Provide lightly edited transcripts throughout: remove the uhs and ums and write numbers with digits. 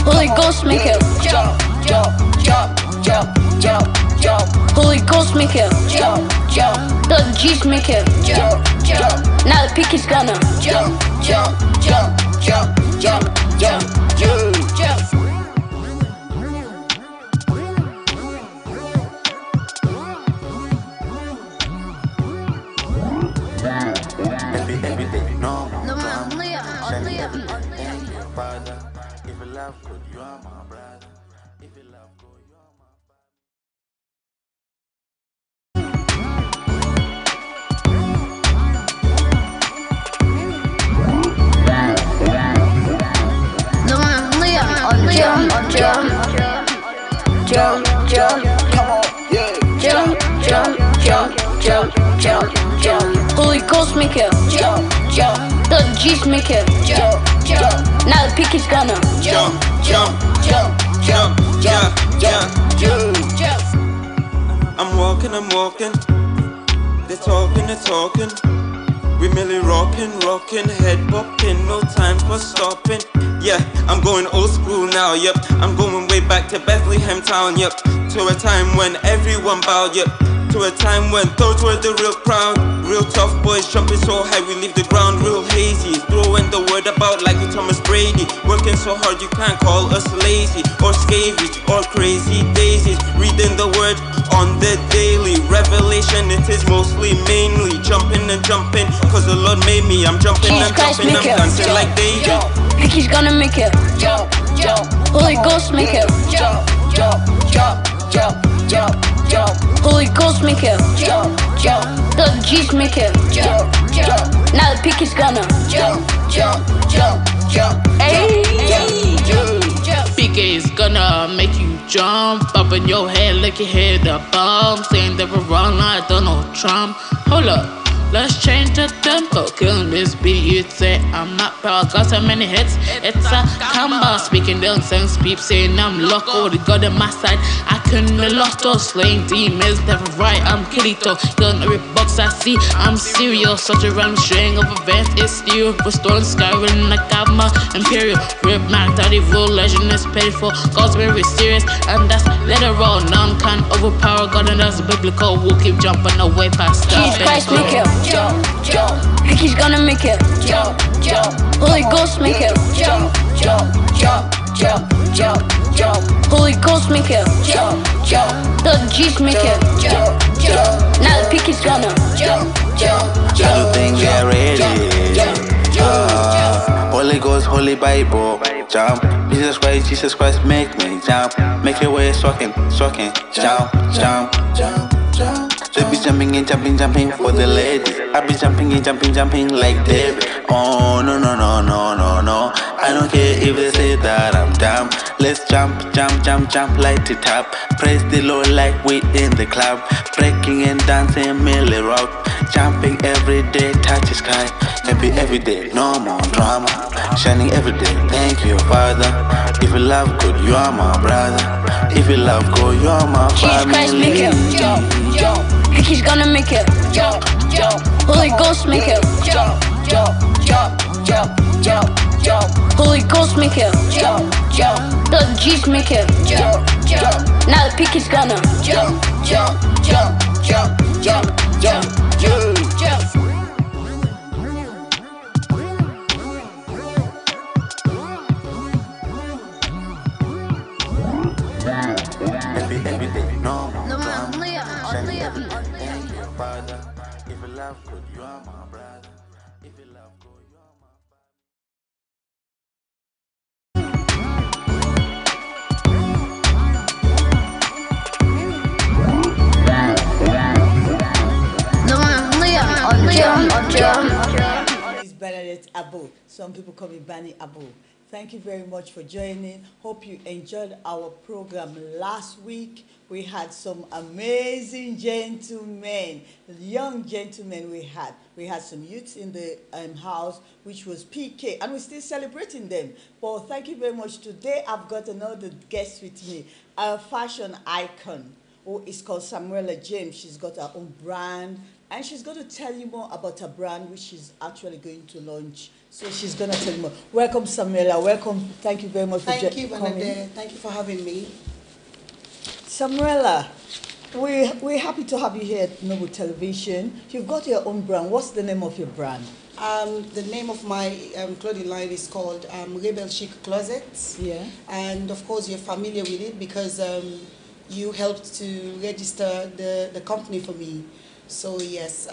Holy Ghost make it jump, jump, jump, jump, jump, jump. Holy Ghost make it jump, jump. Blood of Jesus make it jump, jump. Now the peak is gonna jump, jump, jump, jump, jump, jump, jump, jump. Every day, no Father, if you love good, you are my brother. If you love good, you are my Jump, jump, come on, yeah. Jump, jump, jump, jump, jump, jump. Holy Ghost make it jump, jump. Blood of Jesus make it jump, jump. Now the peak is gonna jump, jump, jump, jump, jump, jump, jump, jump. I'm walking. They're talking. We merely rocking, head bopping, no time for stopping. Yeah, I'm going old school now, yep. I'm going way back to Bethlehem town, yep. To a time when everyone bowed, yep. To a time when those were the real crowd. Real tough boys jumping so high we leave the ground real hazy. Throwing the word about like Thomas Brady. Working so hard you can't call us lazy or scabies or crazy daisies. Reading the word on the daily. Revelation it is mostly mainly jumping and jumping. Cause the Lord made me, I'm jumping and jumping. I'm dancing like David. He's gonna make it jump, jump. Holy Ghost make it jump, jump, jump, jump, jump, jump. Holy Ghost make it jump, jump. Blood of Jesus make it jump, jump. Now the peak is gonna jump, jump, jump, jump, hey, jump, jump, jump. PK is gonna make you jump up in your head like you hit a bomb. Saying they were wrong like Donald Trump. Hold up. Let's change the tempo, killing this beat. You'd say I'm not proud, got so many hits. It's a combo, speaking nonsense. Peep saying I'm loco, the God on my side. I couldn't have lost those slaying demons. Never right, I'm Kirito. Killing every box I see, I'm serious. Such a random string of events, it's still restoring Skyrim like I'm a Imperial. Rip Mac, daddy rule, legend is painful. God's very serious, and that's literal. None can overpower God, and that's biblical. We'll keep jumping away past stuff. Jesus Christ make it jump, jump. He's gonna make it jump, jump. Holy Ghost make it jump, jump, jump, jump, jump, jump. Holy Ghost make it jump, jump. Blood of Jesus make it jump, jump. Now the peak is gonna jump, jump, jump. I don't think they're ready. Holy Ghost, Holy Bible, jump. Jesus Christ, make me jump. Make your way swacking, jump, jump, jump, jump. They be jumping and jumping for the ladies. I be jumping and jumping like David. Oh no. I don't care if they say that I'm dumb. Let's jump like the top. Praise the Lord like we in the club. Breaking and dancing, merely rock. Jumping every day, touch the sky. Happy every day, no more drama. Shining every day, thank you, Father. If you love good, you are my brother. If you love good, you are my family. Jesus Christ make it jump, jump. He's gonna make it jump, jump. Holy Ghost make it jump, jump, jump, jump, jump, jump. Holy Ghost make it jump, jump. Blood of Jesus make it jump, jump. Now the peak is gonna jump, jump, jump, jump, jump, jump, jump, jump. Every day, no Father, if you love good, you are my brother. If you love good, you are my It's Bernadette Abo. Some people call me Bani Abo. Thank you very much for joining. Hope you enjoyed our program last week. We had some amazing gentlemen, young gentlemen we had. We had some youths in the house, which was PK, and we're still celebrating them. But thank you very much. Today I've got another guest with me, a fashion icon, who is called Samuella James. She's got her own brand, And she's going to tell you more about her brand, which she's actually going to launch. So she's going to tell you more. Welcome, Samuella. Welcome. Thank you very much for coming. Thank you, Bernadette. Thank you for having me. Samuella, we're happy to have you here at Noble Television. You've got your own brand. What's the name of your brand? The name of my clothing line is called Rebelchic Closets. Yeah. And of course, you're familiar with it because you helped to register the company for me. So yes,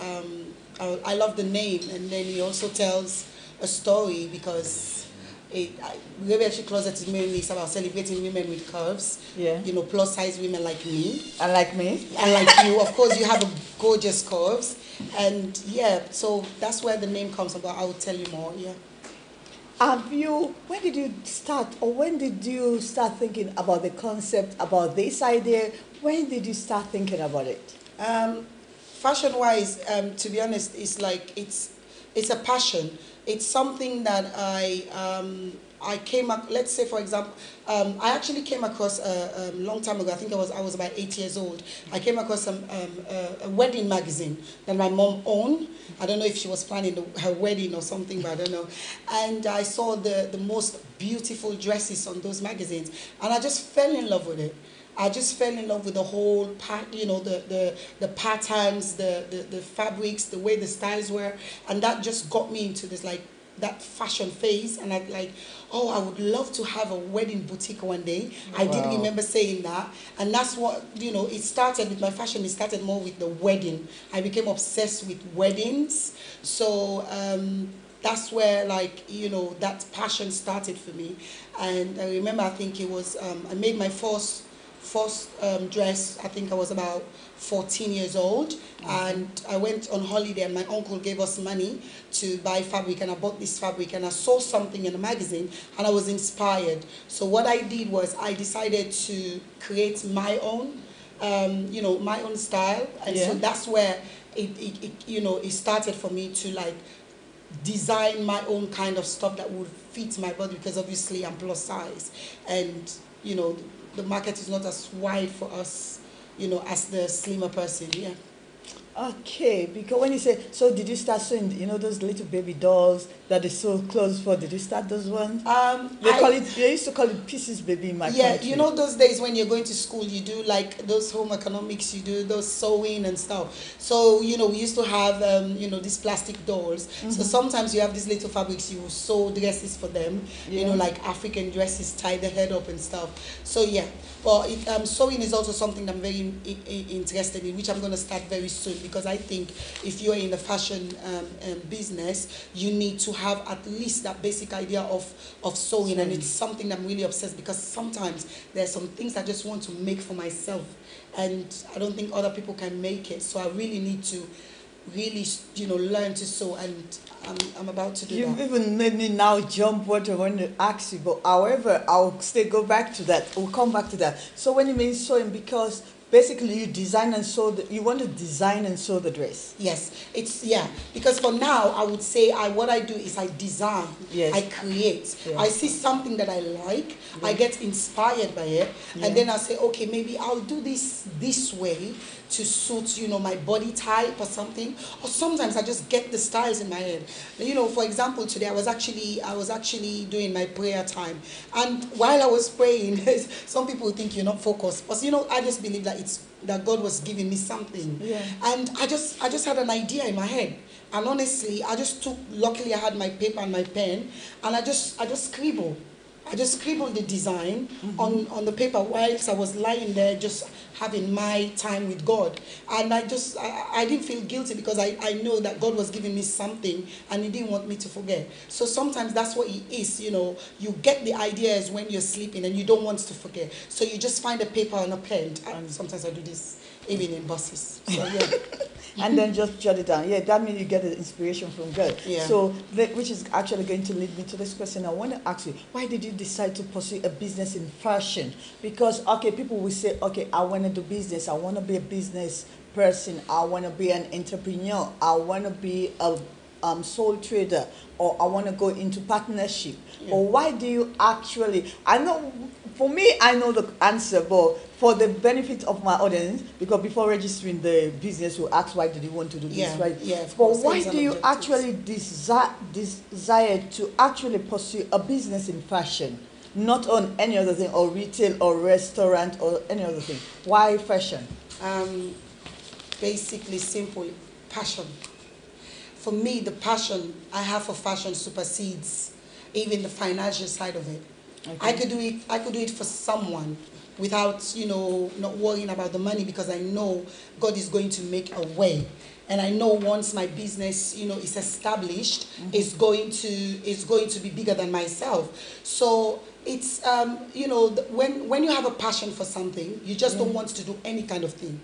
I love the name, and then it also tells a story because Rebelchic Closet is mainly about celebrating women with curves. Yeah. You know, plus size women like me. And like me. And like you, of course, you have a gorgeous curves. And yeah, so that's where the name comes about. I will tell you more, yeah. When did you start, or when did you start thinking about the concept, about this idea? When did you start thinking about it? Fashion-wise, to be honest, it's like it's a passion. It's something that I came up. Let's say, for example, I actually came across a long time ago. I think I was about 8 years old. I came across a wedding magazine that my mom owned. I don't know if she was planning her wedding or something, but I don't know. And I saw the most beautiful dresses on those magazines, and I just fell in love with it. I just fell in love with the whole the patterns, the fabrics, the way the styles were, and that just got me into this that fashion phase. And I I would love to have a wedding boutique one day. I did remember saying that, and that's what it started with my fashion. It started more with the wedding. I became obsessed with weddings, so that's where that passion started for me. And I remember, I think it was I made my first dress. I think I was about 14 years old, and I went on holiday, and my uncle gave us money to buy fabric, and I bought this fabric, and I saw something in a magazine, and I was inspired. So what I did was I decided to create my own my own style, and so that's where it started for me to design my own kind of stuff that would fit my body, because obviously I'm plus size, and the market is not as wide for us, as the slimmer person, yeah. Okay, because when you say, so did you start sewing, those little baby dolls that they sew clothes for? Did you start those ones? They used to call it pieces baby in my country. Those days when you're going to school, you do those home economics, you do those sewing and stuff. So, we used to have, these plastic dolls. Mm-hmm. So sometimes you have these little fabrics, you sew dresses for them, like African dresses, tie the head up and stuff. So yeah, but sewing is also something I'm very interested in, which I'm going to start very soon, because I think if you're in the fashion business, you need to have at least that basic idea of sewing, and it's something I'm really obsessed, because sometimes there's some things I just want to make for myself, and I don't think other people can make it, so I really need to learn to sew, and I'm about to do that. You've even made me now jump what I want to ask you, but however, I'll still go back to that. We'll come back to that. So when you mean sewing, because basically you design and sew you want to design and sew the dress. Yes, because for now I would say what I do is I design, I create. Yes. I see something that I like, I get inspired by it, and then I say, okay, maybe I'll do this way to suit my body type or something. Or sometimes I just get the styles in my head. For example, today I was actually doing my prayer time, and while I was praying, some people think you're not focused, but I just believe that God was giving me something, and I just had an idea in my head, and honestly, luckily I had my paper and my pen, and I just scribbled. I just scribbled the design on the paper whilst I was lying there just having my time with God. And I didn't feel guilty, because I know that God was giving me something and He didn't want me to forget. So sometimes that's what He is, you get the ideas when you're sleeping and you don't want to forget. So you just find a paper and a pen. And sometimes I do this even in buses. So yeah. And then just jot it down. Yeah, that means you get the inspiration from God. Yeah. So, which is actually going to lead me to this question. I want to ask you, why did you decide to pursue a business in fashion? Because, people will say, I want to do business. I want to be a business person. I want to be an entrepreneur. I want to be a sole trader, or I want to go into partnership? Yeah. Or why do you actually? I know, for me, I know the answer, but for the benefit of my audience, because before registering the business, we ask why did you want to do Yeah, this, right? yeah, of But course, why aims and do you objectives. actually desire to actually pursue a business in fashion, not on any other thing, or retail, or restaurant, or any other thing? Why fashion? Basically, simple passion. For me, the passion I have for fashion supersedes even the financial side of it. Okay. I could do it. I could do it for someone without, not worrying about the money, because I know God is going to make a way, and I know once my business, is established, it's going to be bigger than myself. So it's when you have a passion for something, you just don't want to do any kind of thing.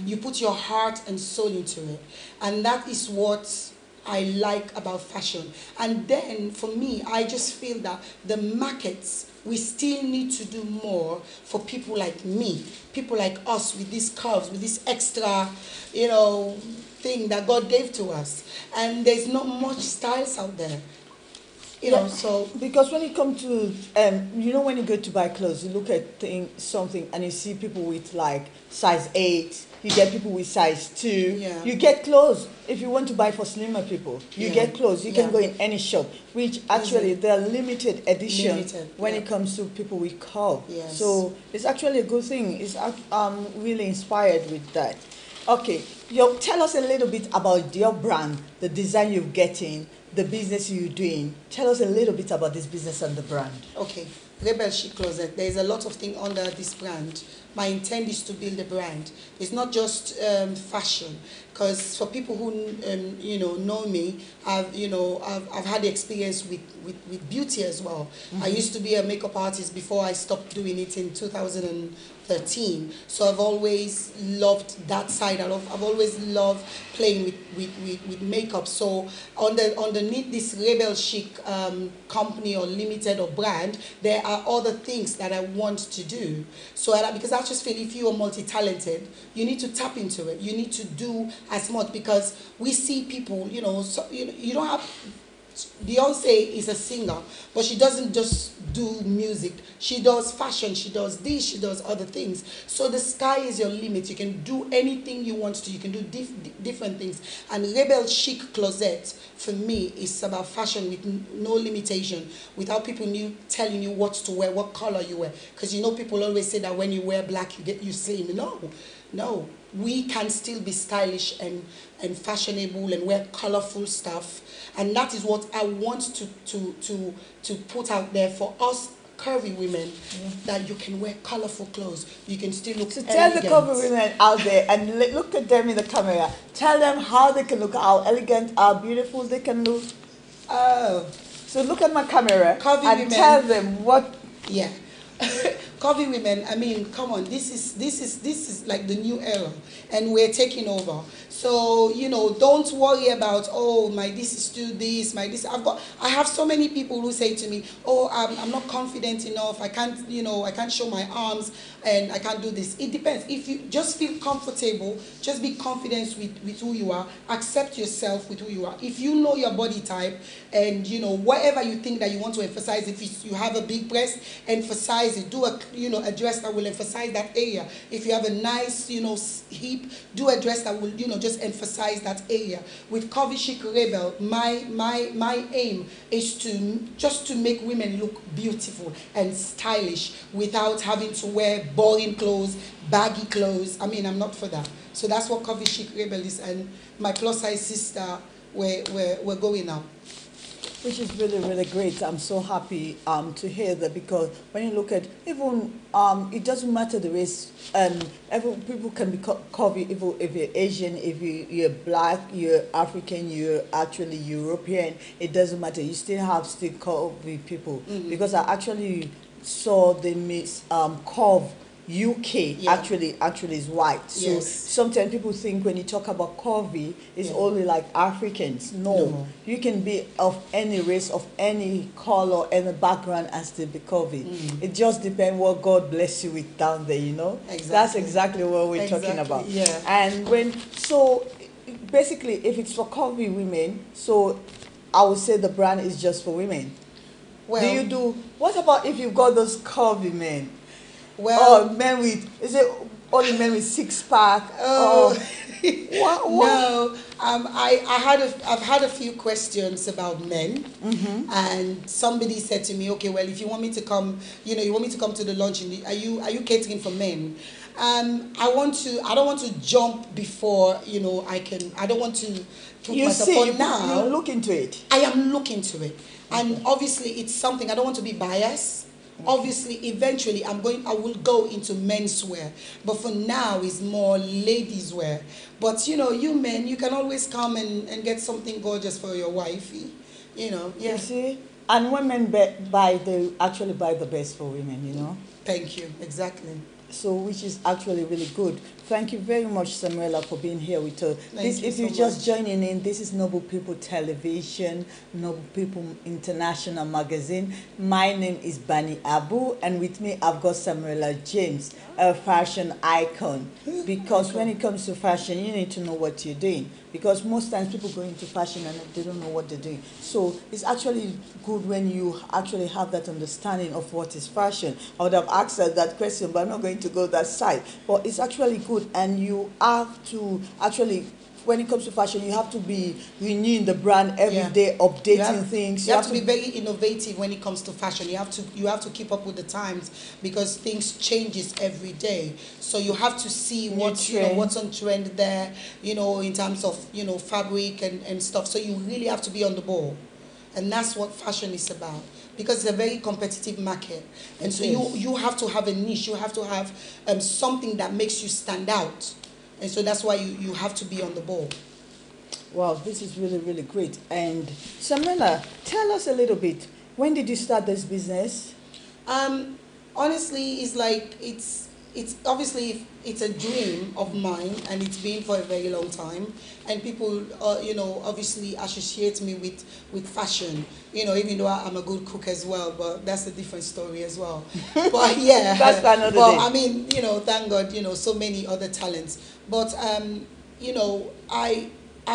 You put your heart and soul into it, and that is what I like about fashion. And then for me, I just feel that the markets, we still need to do more for people like me, people like us with these curves, with this extra, thing that God gave to us. And there's not much styles out there. So because when it comes to when you go to buy clothes, you look at something and you see people with like size 8, you get people with size 2. Yeah. You get clothes if you want to buy for slimmer people. You get clothes. You can go in any shop, which actually they're limited edition when it comes to people with curve. Yes. So it's actually a good thing. I'm really inspired with that. Okay, tell us a little bit about your brand, the design you're getting, the business you're doing. Tell us a little bit about this business and the brand. Okay, Rebelchic Closet. There is a lot of things under this brand. My intent is to build a brand. It's not just fashion, because for people who know me, I've had the experience with beauty as well. I used to be a makeup artist before I stopped doing it in 2013. So I've always loved that side. I've always loved playing with makeup. So underneath this Rebelchic company or limited or brand, there are other things that I want to do. So because I just feel if you are multi-talented, you need to tap into it. You need to do as much, because we see people, you don't have. Beyonce is a singer, but she doesn't just do music. She does fashion, she does this, she does other things. So the sky is your limit. You can do anything you want to. You can do different things. And Rebelchic Closet, for me, is about fashion with no limitation, without people telling you what to wear, what color you wear. Because people always say that when you wear black, you slim. No. We can still be stylish and fashionable and wear colorful stuff, and that is what I want to put out there for us curvy women, that you can wear colorful clothes, you can still look elegant. Tell the curvy women out there, and look at them in the camera, tell them how they can look, how elegant, how beautiful they can look. So look at my camera Curvy and women. tell them what. Yeah. Curvy women, I mean, come on, this is like the new era, and we're taking over. So, don't worry about, this is still this, I have so many people who say to me, I'm not confident enough, I can't show my arms, and I can't do this. It depends. If you just feel comfortable, just be confident with who you are, accept yourself with who you are. If you know your body type, and whatever you think that you want to emphasize, if you have a big breast, emphasize it. Do a dress that will emphasize that area. If you have a nice hip, do a dress that will just emphasize that area. With Rebelchic Rebel, my aim is to make women look beautiful and stylish without having to wear boring clothes, baggy clothes. I mean, I'm not for that. So that's what Rebelchic Rebel is, and my plus size sister, we're going now. Which is really, really great. I'm so happy to hear that, because when you look at even, it doesn't matter the race. People can be curvy if you're Asian, if you're black, you're African, you're actually European. It doesn't matter. You still have curvy people. Because I actually saw the Miss Curve UK actually is white. So sometimes people think when you talk about curvy, it's only like Africans. No, you can be of any race, of any color, any background, and still be curvy. It just depends what God bless you with down there. Exactly. That's exactly what we're talking about. Yeah. And basically, if it's for curvy women, so I would say the brand is just for women. Well, Do you do? What about if you've got those curvy men? well, Or men with? Is it only men with six pack? oh, Or what? no. I've had a few questions about men, and somebody said to me, okay, well, if you want me to come, you want me to come to the launch, are you catering for men? I don't want to jump before, I don't want to put You myself see, for you now. look into it. I am looking to it. And obviously it's something, I don't want to be biased. Obviously, eventually I will go into menswear. But for now it's more ladies wear. But you men, you can always come and get something gorgeous for your wifey. Yeah. You see, and women actually buy the best for women. Thank you. Exactly. So, which is actually really good. Thank you very much, Samuella, for being here with us. If you're just joining in, this is Noble People Television, Noble People International Magazine. My name is Bani Abu, and with me I've got Samuella James, a fashion icon. Because when it comes to fashion, you need to know what you're doing. Because most times people go into fashion and they don't know what they're doing. So it's actually good when you actually have that understanding of what is fashion. I would have asked her that question, but I'm not going to go that side. But it's actually good, and you have to actually, when it comes to fashion, you have to be renewing the brand every day, updating things. You have to be very innovative when it comes to fashion. You have to keep up with the times, because things changes every day. So you have to see what's on trend there, in terms of fabric and stuff. So you really have to be on the ball, and that's what fashion is about. Because it's a very competitive market, and so you have to have a niche. You have to have something that makes you stand out. And so that's why you have to be on the ball. Wow, this is really, really great. And Samuella, tell us a little bit. When did you start this business? Honestly, it's obviously it's a dream of mine, and it's been for a very long time. And people, obviously associate me with fashion. Even though I'm a good cook as well, but that's a different story as well. But yeah, that's another day. I mean, thank God, so many other talents. But I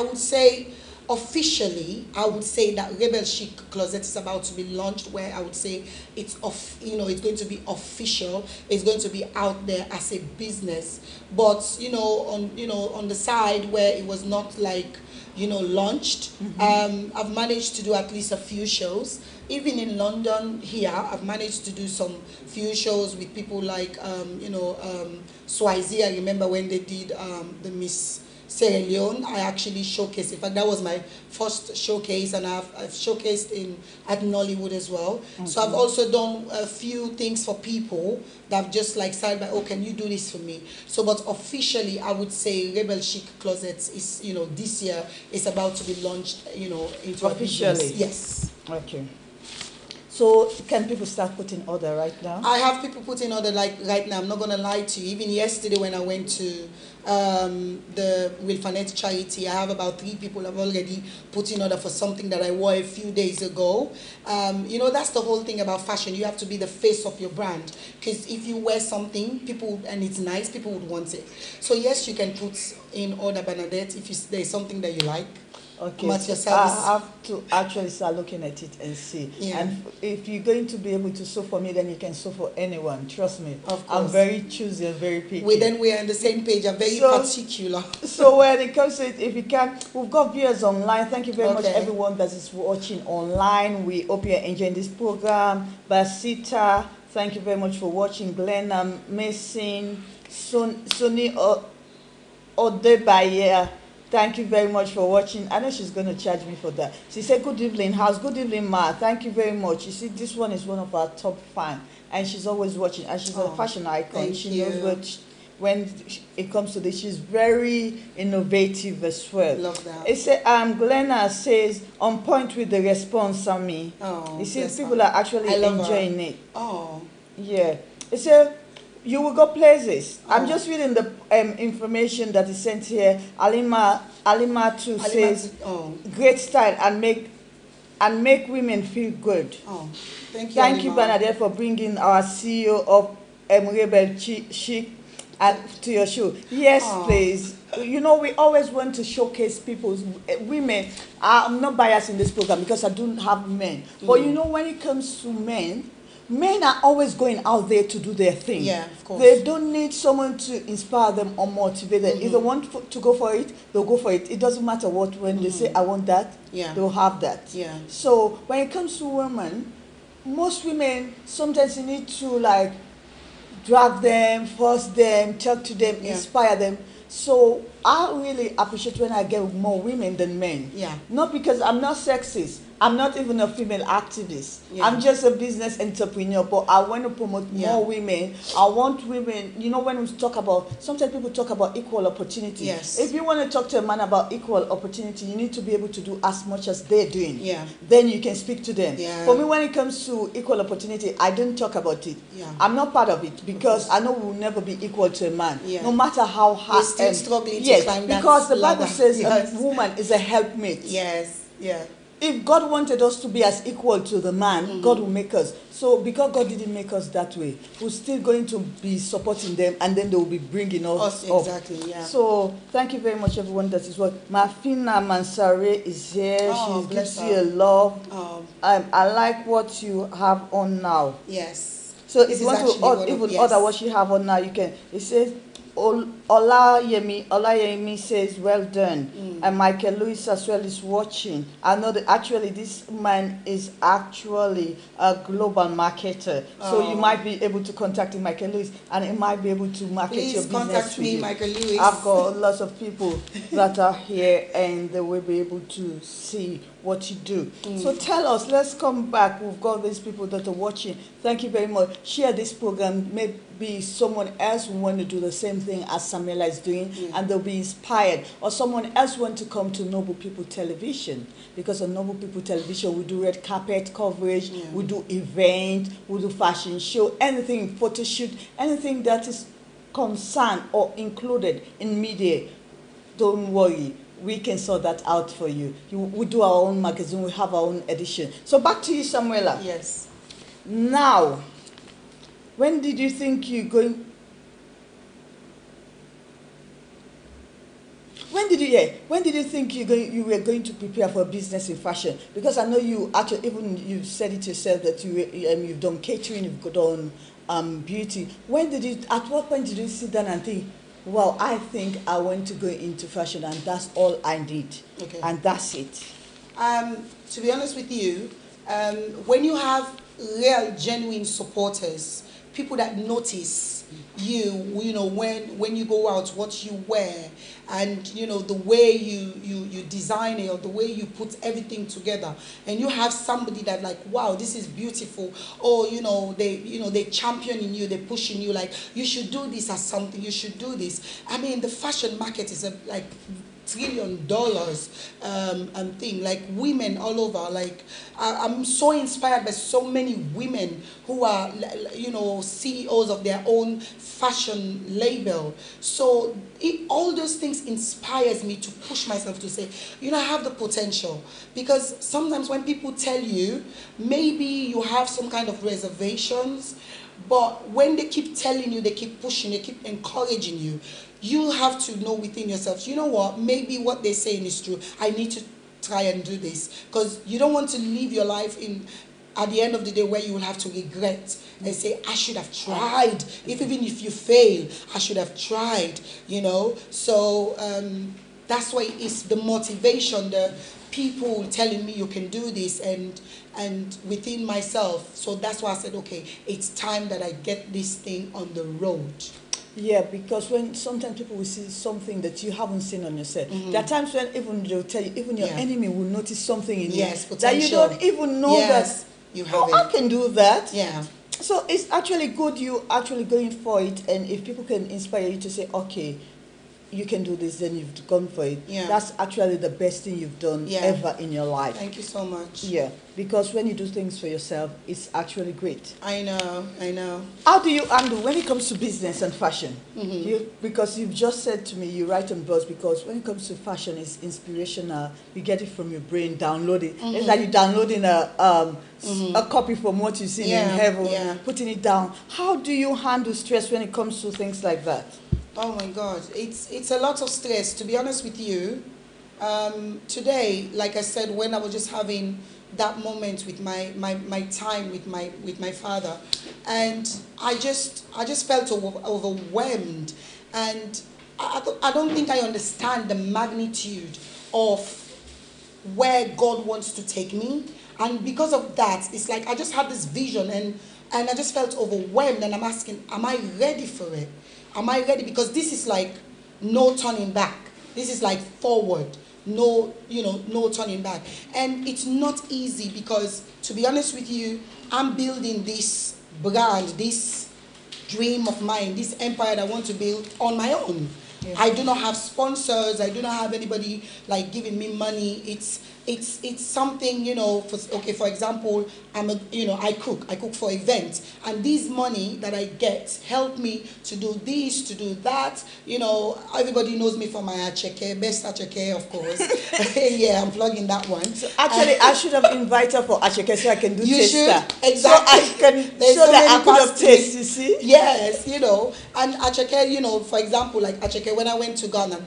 would say, officially, I would say that Rebelchic Closet is about to be launched, where I would say it's it's going to be official. It's going to be out there as a business. But on the side where it was not like launched, I've managed to do at least a few shows. Even in London here, I've managed to do some few shows with people like Swazi. I remember when they did the Miss Sierra Leone, I actually showcased. In fact, that was my first showcase, and I've showcased at Nollywood as well. So I've also done a few things for people that have just like started by, oh, can you do this for me? So, but officially, I would say Rebelchic Closets is, this year is about to be launched, into officially. A business. Yes. Okay. So can people start putting order right now? I have people putting order like right now. I'm not gonna lie to you. Even yesterday when I went to the Wilfanet charity, I have about 3 people have already put in order for something that I wore a few days ago. That's the whole thing about fashion. You have to be the face of your brand, because if you wear something, and it's nice, people would want it. So yes, you can put in order, Bernadette, if there's something that you like. Okay, so I have to actually start looking at it and see. Yeah. And if you're going to be able to sew for me, then you can sew for anyone. Trust me. Of course. I'm very choosy and very picky. We are on the same page. I'm very particular. So when it comes to it, if you can, we've got viewers online. Thank you very much, everyone that is watching online. We hope you're enjoying this program. Basita, thank you very much for watching. Glenna, Mason, Sony Odebaye. Thank you very much for watching. I know she's going to charge me for that. She said, good evening, house. Good evening, Ma. Thank you very much. You see, this one is one of our top fans, and she's always watching, and she's a fashion icon. She knows what, when it comes to this, she's very innovative as well. Love that. It said, Glenna says, on point with the response, Sammy. Oh, you see, people are actually enjoying it. Oh. Yeah. It said, you will go places. I'm just reading the information that is sent here. Alima too says, great style and make women feel good. Oh, thank you. Thank you, Bernadette, for bringing our CEO up, Rebelchic. to your show. Yes, Aw. please. You know, we always want to showcase people's women. I'm not biased in this program because I don't have men. But you know, when it comes to men, men are always going out there to do their thing. Yeah, of course. They don't need someone to inspire them or motivate them. If they want to go for it, they'll go for it. It doesn't matter what. When they say, I want that, Yeah. they'll have that. Yeah. So when it comes to women, most women, sometimes you need to like drag them, force them, talk to them, Yeah. inspire them. So I really appreciate when I get more women than men. Yeah. Not because I'm not sexist. I'm not even a female activist. Yeah. I'm just a business entrepreneur, but I want to promote Yeah. more women. I want women, you know, when we talk about, sometimes people talk about equal opportunity. Yes. If you want to talk to a man about equal opportunity, you need to be able to do as much as they're doing. Yeah. Then you can speak to them. Yeah. For me, when it comes to equal opportunity, I don't talk about it. Yeah. I'm not part of it because I know we'll never be equal to a man. Yeah. No matter how hard. We're still struggling to yes, climb that because the Bible ladder. says Yes. a woman is a helpmate. Yes. Yeah. If God wanted us to be as equal to the man, God will make us. So because God didn't make us that way, we're still going to be supporting them, and then they will be bringing us up. Exactly, yeah. So thank you very much, everyone. That is what Mafina Mansare is here. Oh, She bless gives you her. a love. I like what you have on now. Yes. So This if you is want actually to one of- even yes. order what you have on now, you can. It says Olayemi says, well done. And Michael Lewis as well is watching. I know that actually this man is actually a global marketer. So you might be able to contact him, Michael Lewis, and he might be able to market Please your business contact to me, you. Michael Lewis. I've got lots of people that are here and they will be able to see what you do. So tell us, let's come back. We've got these people that are watching. Thank you very much. Share this program. Maybe someone else will want to do the same thing as Samuella is doing and they'll be inspired. Or someone else want to come to Noble People Television. Because on Noble People Television, we do red carpet coverage, we do event, we do fashion show, anything, photo shoot, anything that is concerned or included in media. Don't worry. We can sort that out for you. We do our own magazine. We have our own edition. So back to you, Samuella. Yes. Now, when did you think you're going? When did you think you were going to prepare for a business in fashion? Because I know you actually even you said it yourself that you've done catering, you've done beauty. At what point did you sit down and think, well, I think I want to go into fashion and that's all I need. Okay. And that's it. To be honest with you, when you have real, genuine supporters, people that notice you know, when you go out, what you wear, and you know the way you design it or the way you put everything together, and you have somebody that like, wow, this is beautiful, or they champion in you, they push in you, like you should do this as something, you should do this. I mean, the fashion market is like $1 trillion thing, like women all over. Like I'm so inspired by so many women who are, you know, CEOs of their own fashion label. So all those things inspires me to push myself to say, you know, I have the potential. Because sometimes when people tell you, maybe you have some kind of reservations, but when they keep telling you, they keep pushing, they keep encouraging you, you have to know within yourself, you know what, maybe what they're saying is true. I need to try and do this. Because you don't want to live your life at the end of the day where you will have to regret and say, I should have tried. Even if you fail, I should have tried, you know. So that's why it's the motivation, the people telling me you can do this, and within myself. So that's why I said, okay, it's time that I get this thing on the road. Yeah, because when sometimes people will see something that you haven't seen on yourself. There are times when even they'll tell you, even your enemy will notice something in you that you don't even know that you have I can do that. Yeah. So it's actually good you actually going for it, and if people can inspire you to say, okay, you can do this, then you've gone for it. Yeah. That's actually the best thing you've done ever in your life. Thank you so much. Yeah, because when you do things for yourself, it's actually great. I know. How do you handle when it comes to business and fashion? Because you've just said to me you write on blogs, because when it comes to fashion, it's inspirational. You get it from your brain, download it. It's like you're downloading a copy from what you've seen in heaven, putting it down. How do you handle stress when it comes to things like that? Oh my God, it's a lot of stress, to be honest with you. Today, like I said, when I was just having that moment with my time with my father, and I just felt overwhelmed, and I don't think I understand the magnitude of where God wants to take me, and because of that, it's like I just had this vision, and I just felt overwhelmed, and I'm asking, am I ready for it? Am I ready? Because this is like no turning back. This is like forward. No turning back. And it's not easy because, to be honest with you, I'm building this brand, this dream of mine, this empire that I want to build on my own. Yeah. I do not have sponsors. I do not have anybody like giving me money. It's something, for example, I cook for events, and this money that I get help me to do this, to do that. Everybody knows me for my acheke, best acheke, of course. Yeah, I'm plugging that one. So actually, I should have invited her for acheke so I can do taste. You should, exactly. So I can show that I could have taste, you see? Yes, and acheke, for example, like acheke, when I went to Ghana,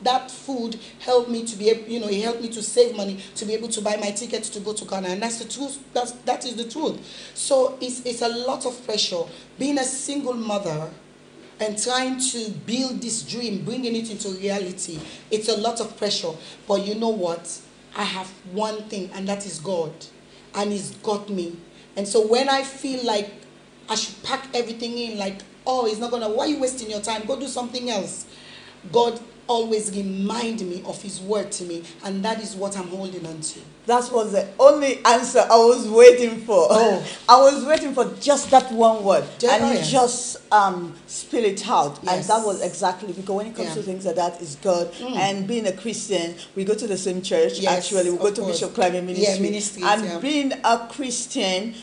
that food helped me to be able, it helped me to save money to be able to buy my tickets to go to Ghana, and that's the truth. That is the truth. So it's a lot of pressure being a single mother and trying to build this dream, bringing it into reality. It's a lot of pressure, but you know what? I have one thing, and that is God, and He's got me. And so when I feel like I should pack everything in, like, oh, it's not gonna. Why are you wasting your time? Go do something else. God always remind me of His word to me, and that is what I'm holding on to. That was the only answer I was waiting for. Oh. I was waiting for just that one word, and you just spill it out. Yes. And that was exactly, because when it comes to things like that, is God. And being a Christian, we go to the same church. Yes, actually, we go to course. Bishop Climate Ministry. Yeah, ministries, and being a Christian,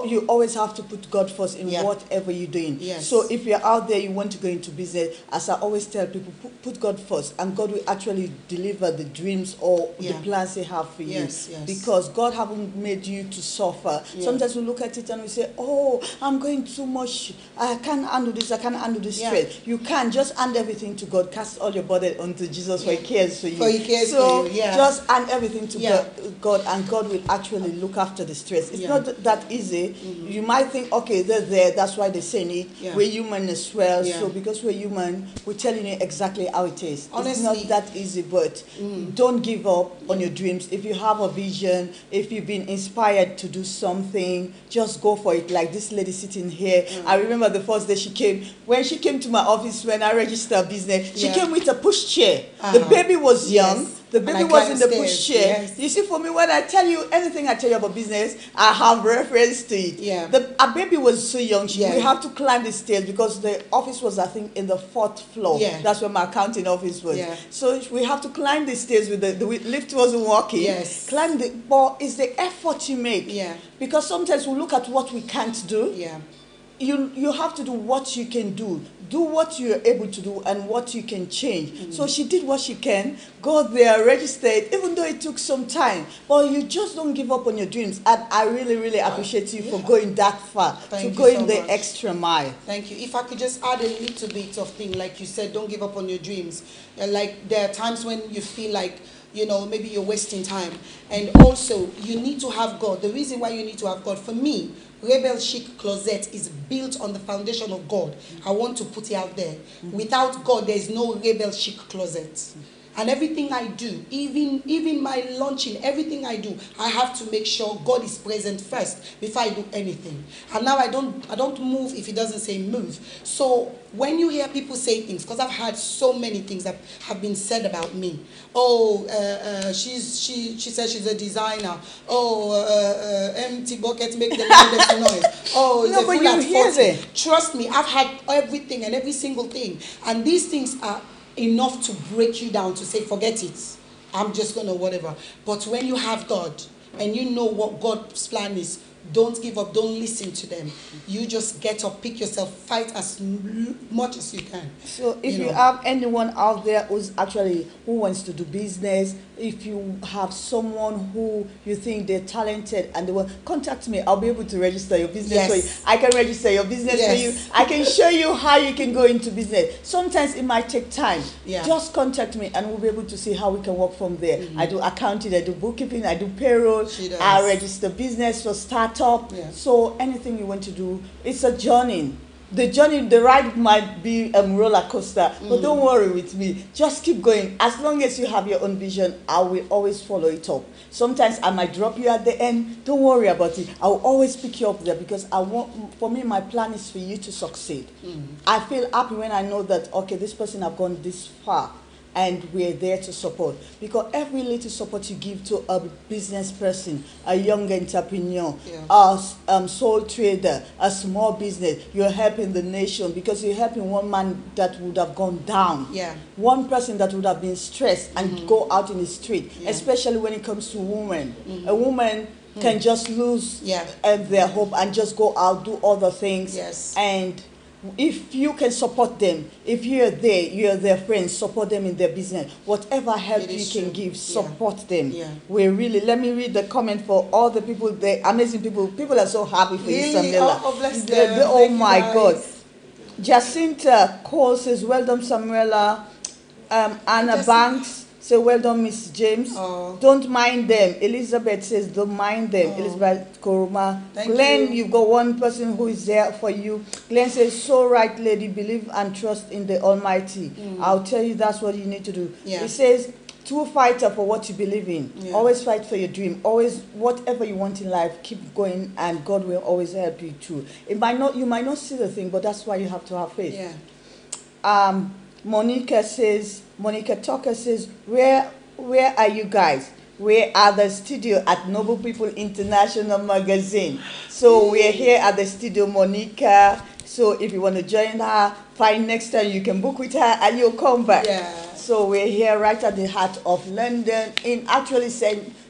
you always have to put God first in whatever you're doing. Yes. So if you're out there, you want to go into business, as I always tell people, put God first, and God will actually deliver the dreams or the plans He have for you. Yes. Because God haven't made you to suffer. Yeah. Sometimes we look at it and we say, oh, I'm going too much. I can't handle this. I can't handle this straight. You can't. Just hand everything to God. Cast all your burden onto Jesus, for He cares for you. For He cares for you. Yeah. Just hand everything to God, and God will actually look after the stress. It's not that easy. You might think, okay, they're there, that's why they're saying it. Yeah. We're human as well. Yeah. So because we're human, we're telling you exactly how it is. Honestly, it's not that easy, but don't give up on your dreams. If you have a vision, if you've been inspired to do something, just go for it. Like this lady sitting here. I remember the first day she came. When she came to my office, when I registered business, she came with a push chair. The baby was young. Yes. The baby was in the push chair. Yes. You see, for me, when I tell you anything I tell you about business, I have reference to it. Yeah. Our baby was so young. We have to climb the stairs because the office was, I think, in the 4th floor. Yeah. That's where my accounting office was. Yeah. So we have to climb the stairs with the lift wasn't working. Yes. But it's the effort you make. Yeah. Because sometimes we look at what we can't do. Yeah. You have to do what you can do. Do what you're able to do and what you can change. So she did what she can, got there, registered, even though it took some time. But you just don't give up on your dreams. And I really, really appreciate you for going that far, going the extra mile. Thank you. If I could just add a little bit of thing, like you said, don't give up on your dreams. Like there are times when you feel like, maybe you're wasting time. And also, you need to have God. The reason why you need to have God, for me, Rebelchic Closet is built on the foundation of God. I want to put it out there. Without God, there is no Rebelchic Closet. And everything I do, even my launching, everything I do, I have to make sure God is present first before I do anything. And now I don't move if He doesn't say move. So when you hear people say things, because I've heard so many things that have been said about me. Oh, she says she's a designer. Oh, empty bucket make the loudest noise. Oh, no, but you hear it. Trust me, I've had everything and every single thing. And these things are enough to break you down to say, forget it. I'm just going to whatever. But when you have God and you know what God's plan is, don't give up. Don't listen to them. You just get up, pick yourself, fight as much as you can. So if you have anyone out there who wants to do business, if you have someone who you think they're talented and they want, contact me. I'll be able to register your business for you. I can register your business for you. I can show you how you can go into business. Sometimes it might take time. Just contact me and we'll be able to see how we can work from there. I do accounting, I do bookkeeping, I do payroll, I register business for startup. So anything you want to do, it's a journey. The ride might be a roller coaster, but don't worry with me. Just keep going. As long as you have your own vision, I will always follow it up. Sometimes I might drop you at the end. Don't worry about it. I will always pick you up there because for me, my plan is for you to succeed. I feel happy when I know that, okay, this person have gone this far. And we're there to support, because every little support you give to a business person, a young entrepreneur, a sole trader, a small business, you're helping the nation, because you're helping one man that would have gone down, one person that would have been stressed and go out in the street, especially when it comes to women. A woman can just lose their hope and just go out, do other things, and if you can support them, if you're their friends, support them in their business. Whatever help you can give, support them. We really, let me read the comment for all the people, the amazing people. People are so happy for you, Samuella. Oh, bless them. Oh my God. Jacinta Cole says, well done, Samuella. Anna Banks says, well done, Miss James. Don't mind them. Elizabeth says, don't mind them. Elizabeth Koroma. Glenn, you've got one person who is there for you. Glenn says, so right, lady, believe and trust in the Almighty. I'll tell you that's what you need to do. He says, true fighter for what you believe in. Always fight for your dream. Always, whatever you want in life, keep going, and God will always help you through. You might not see the thing, but that's why you have to have faith. Monica Tucker says, where are you guys? We're at the studio at Noble People International Magazine. So we're here at the studio, Monica. So if you want to join her, fine, next time you can book with her and you'll come back. So we're here right at the heart of London, in actually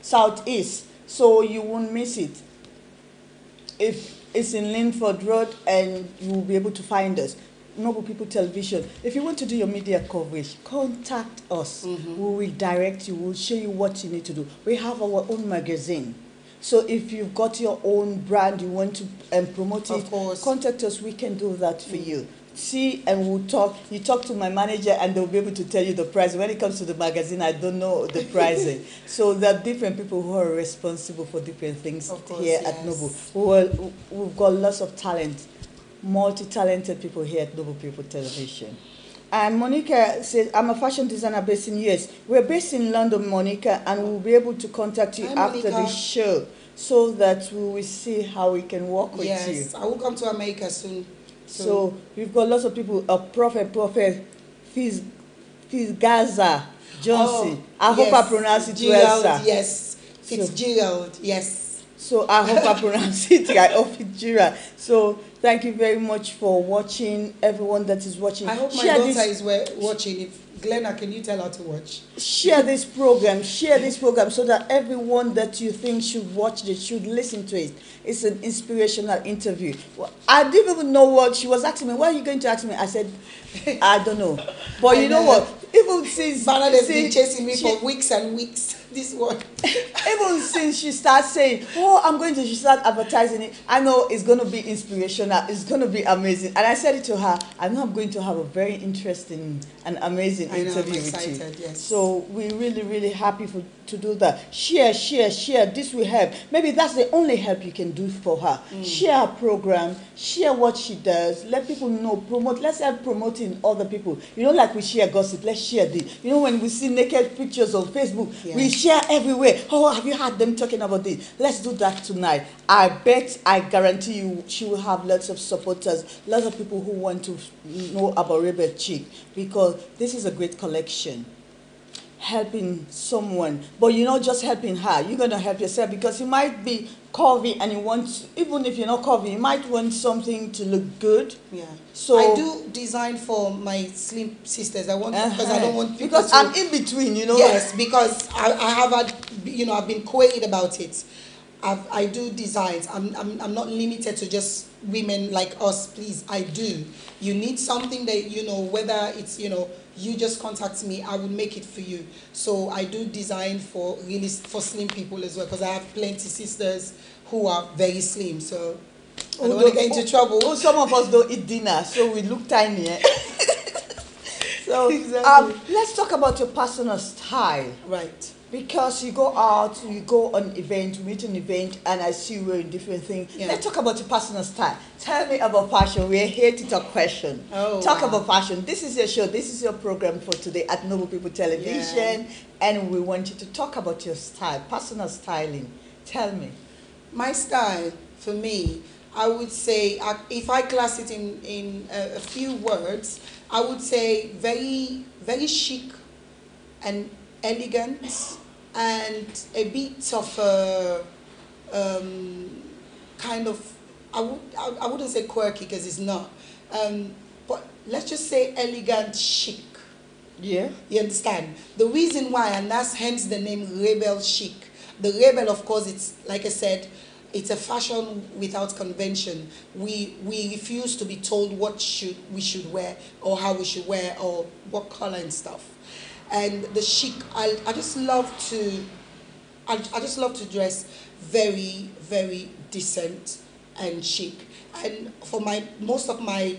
southeast. So you won't miss it. If it's in Linford Road, and you will be able to find us. Noble People Television. If you want to do your media coverage, contact us. We will direct you. We'll show you what you need to do. We have our own magazine. So if you've got your own brand, you want to promote it, contact us. We can do that for you. See, and we'll talk. You talk to my manager, and they'll be able to tell you the price. When it comes to the magazine, I don't know the pricing. So there are different people who are responsible for different things here at Noble. We've got lots of talent. Multi-talented people here at Noble People Television. And Monica says, I'm a fashion designer based in US. We're based in London, Monica, and we'll be able to contact you after the show so that we will see how we can work with you. Yes, I will come to America soon. So we've got lots of people, Prophet Fizz Gaza Johnson. I hope I pronounce it well, sir. Yes, Fitzgerald, yes. So I hope I pronounce it right, Fitzgerald. So thank you very much for watching, everyone that is watching. I hope my daughter is watching. If Glenna, can you tell her to watch? Share this program so that everyone that you think should watch it, should listen to it. It's an inspirational interview. Well, I didn't even know what she was asking me. What are you going to ask me? I said, I don't know. But you know what? Even since Bernard has been chasing me for weeks and weeks. This one. Even since she starts saying, oh, I'm going to start advertising it, I know it's going to be inspirational. It's going to be amazing. And I said it to her, I know I'm going to have a very interesting and amazing interview with you. Yes. So we're really, really happy to do that. Share. This will help. Maybe that's the only help you can do for her. Share her program. Share what she does. Let people know. Promote. Let's help promoting other people. You know, like we share gossip. Let's share this. You know, when we see naked pictures on Facebook, we share everywhere. Oh, have you heard them talking about this? Let's do that tonight. I guarantee you, she will have lots of supporters, lots of people who want to know about Rebelchic, because this is a great collection. Helping someone, but you're not just helping her, you're going to help yourself, because you might be curvy and you want, even if you're not curvy, you might want something to look good. Yeah. So I do design for my slim sisters. I want because I don't want people because I'm in between, you know. Yes, because I have had, I've been quiet about it. I do designs. I'm not limited to just women like us. Please, I do. You need something that whether it's you just contact me, I will make it for you. So I do design for slim people as well, because I have plenty sisters who are very slim. So I don't want to get into trouble. Oh, some of us don't eat dinner, so we look tiny. Eh? So exactly. Let's talk about your personal style. Right. Because you go out, you go on event, meet an event, and I see you wearing different things. Yeah. Let's talk about your personal style. Tell me about fashion. We're here to talk fashion. Oh, talk wow. about fashion. This is your show. This is your program for today at Noble People Television. Yeah. And we want you to talk about your style, personal styling. Tell me. My style, for me, I would say, if I class it in a few words, I would say very, very chic and elegant, and a bit of a kind of, I wouldn't say quirky because it's not, but let's just say elegant chic. Yeah. You understand? The reason why, and that's hence the name Rebelchic. The rebel, of course, it's like I said, it's a fashion without convention. We refuse to be told what we should wear, or how we should wear, or what color and stuff. And the chic, I just love to dress very, very decent and chic. And for most of my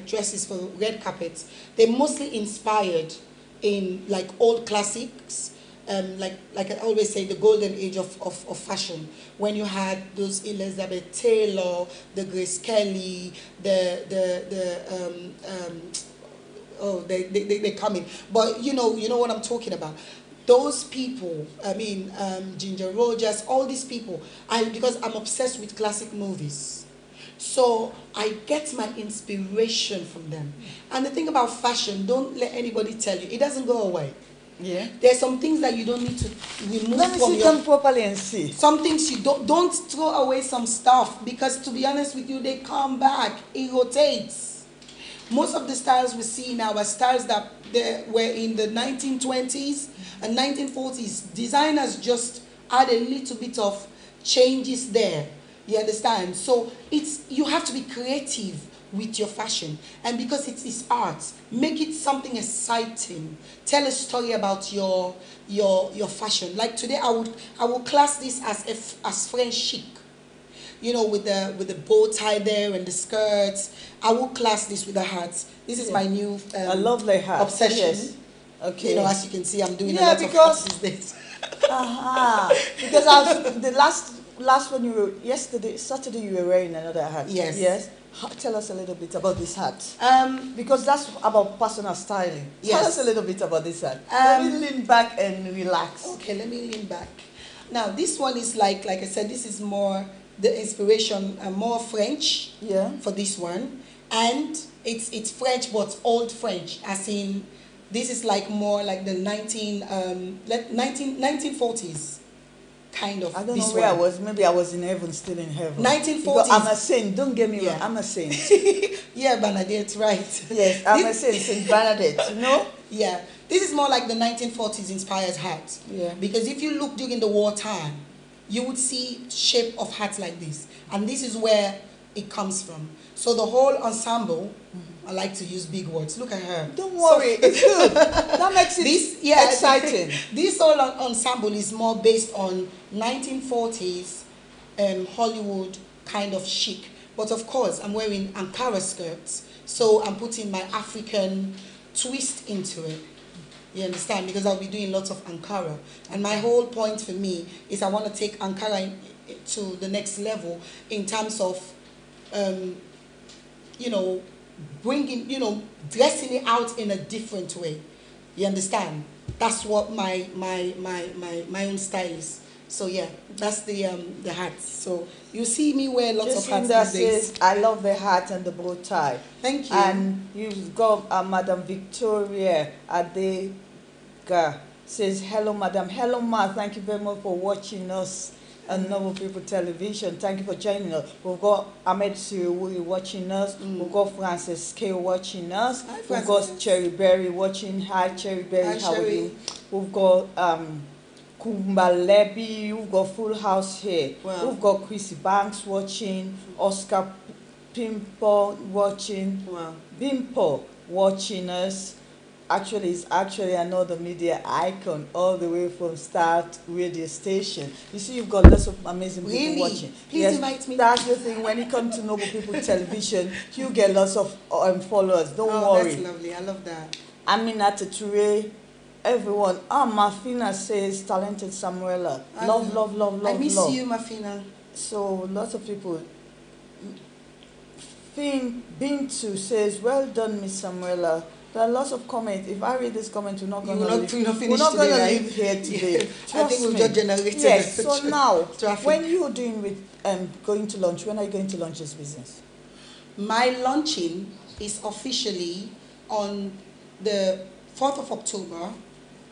dresses for red carpets, they're mostly inspired in like old classics. Like I always say, the golden age of fashion, when you had those Elizabeth Taylor, the Grace Kelly, they come in, but you know what I'm talking about. Those people, Ginger Rogers, all these people, because I'm obsessed with classic movies, so I get my inspiration from them. And the thing about fashion, don't let anybody tell you, it doesn't go away. Yeah. There's some things that you don't need to remove Let me from sit down properly and see. Some things you don't throw away some stuff, because to be honest with you, they come back. It rotates. Most of the styles we see now are styles that were in the 1920s and 1940s. Designers just add a little bit of changes there. You understand? So you have to be creative with your fashion, and because it is art, make it something exciting. Tell a story about your fashion. Like today, I would class this as French chic, with the bow tie there and the skirts. I will class this with the hats. This is my new a lovely hat. Obsession. Yes. Okay. As you can see, I'm doing a lot of hats these days. Because the last one Saturday you were wearing another hat. Yes. Yes. Tell us a little bit about this hat. Because that's about personal styling. Yes. Tell us a little bit about this hat. Let me lean back and relax. Okay, let me lean back. Now, this one is like I said, this is more the inspiration, more French. Yeah. For this one, and it's French, but old French, as in this is like more like the 1940s. Kind of. I don't know where I was. Maybe I was in heaven, still in heaven. 1940s. Because I'm a saint. Don't get me wrong. I'm a saint. Yeah, Bernadette, right? Yes, I'm a saint, Saint Bernadette. Yeah. This is more like the 1940s inspired hat. Yeah. Because if you look during the wartime, you would see shape of hats like this, and this is where it comes from. So the whole ensemble. I like to use big words. Look at her. Don't worry, it's good. That makes it exciting. This whole ensemble is more based on 1940s Hollywood kind of chic. But of course, I'm wearing Ankara skirts, so I'm putting my African twist into it. You understand? Because I'll be doing lots of Ankara. And my whole point for me is I want to take Ankara to the next level in terms of, bringing, dressing it out in a different way. You understand? That's what my own style is. So yeah, that's the hats. So you see me wear lots of hats these days. Says, I love the hat and the bow tie. Thank you. And you've got Madam Victoria Adega says, hello, Madam. Hello, Ma. Thank you very much for watching us and Noble People Television. Thank you for joining us. We've got Ahmed Siriwuri watching us. We've got Francis K watching us. Hi, We've got Francis. Cherry Berry watching. Hi, Cherry Berry. Hi, How are Sherry. you? We've got Kumbalebi. We've got Full House here. Wow. We've got Chrissy Banks watching. Oscar Pimpo watching. Wow. Bimpo watching us. Actually, it's actually another media icon all the way from Start Radio Station. You see, you've got lots of amazing people Really? watching. Please invite me. That's the thing. When it comes to Noble People Television, you get lots of followers. Don't worry. That's lovely. I love that. Aminata Toure, everyone. Mafina says, talented Samuella. Love, love, love, love, I miss love. you, Mafina. So, lots of people. Bintu says, well done, Miss Samuella. There are lots of comments. If I read this comment, we're not going to leave. We're not going to right? leave here today. I think we've just generated. Yes. So now, traffic. when you're doing with going to lunch, when are you going to launch this business? My launching is officially on the 4th of October,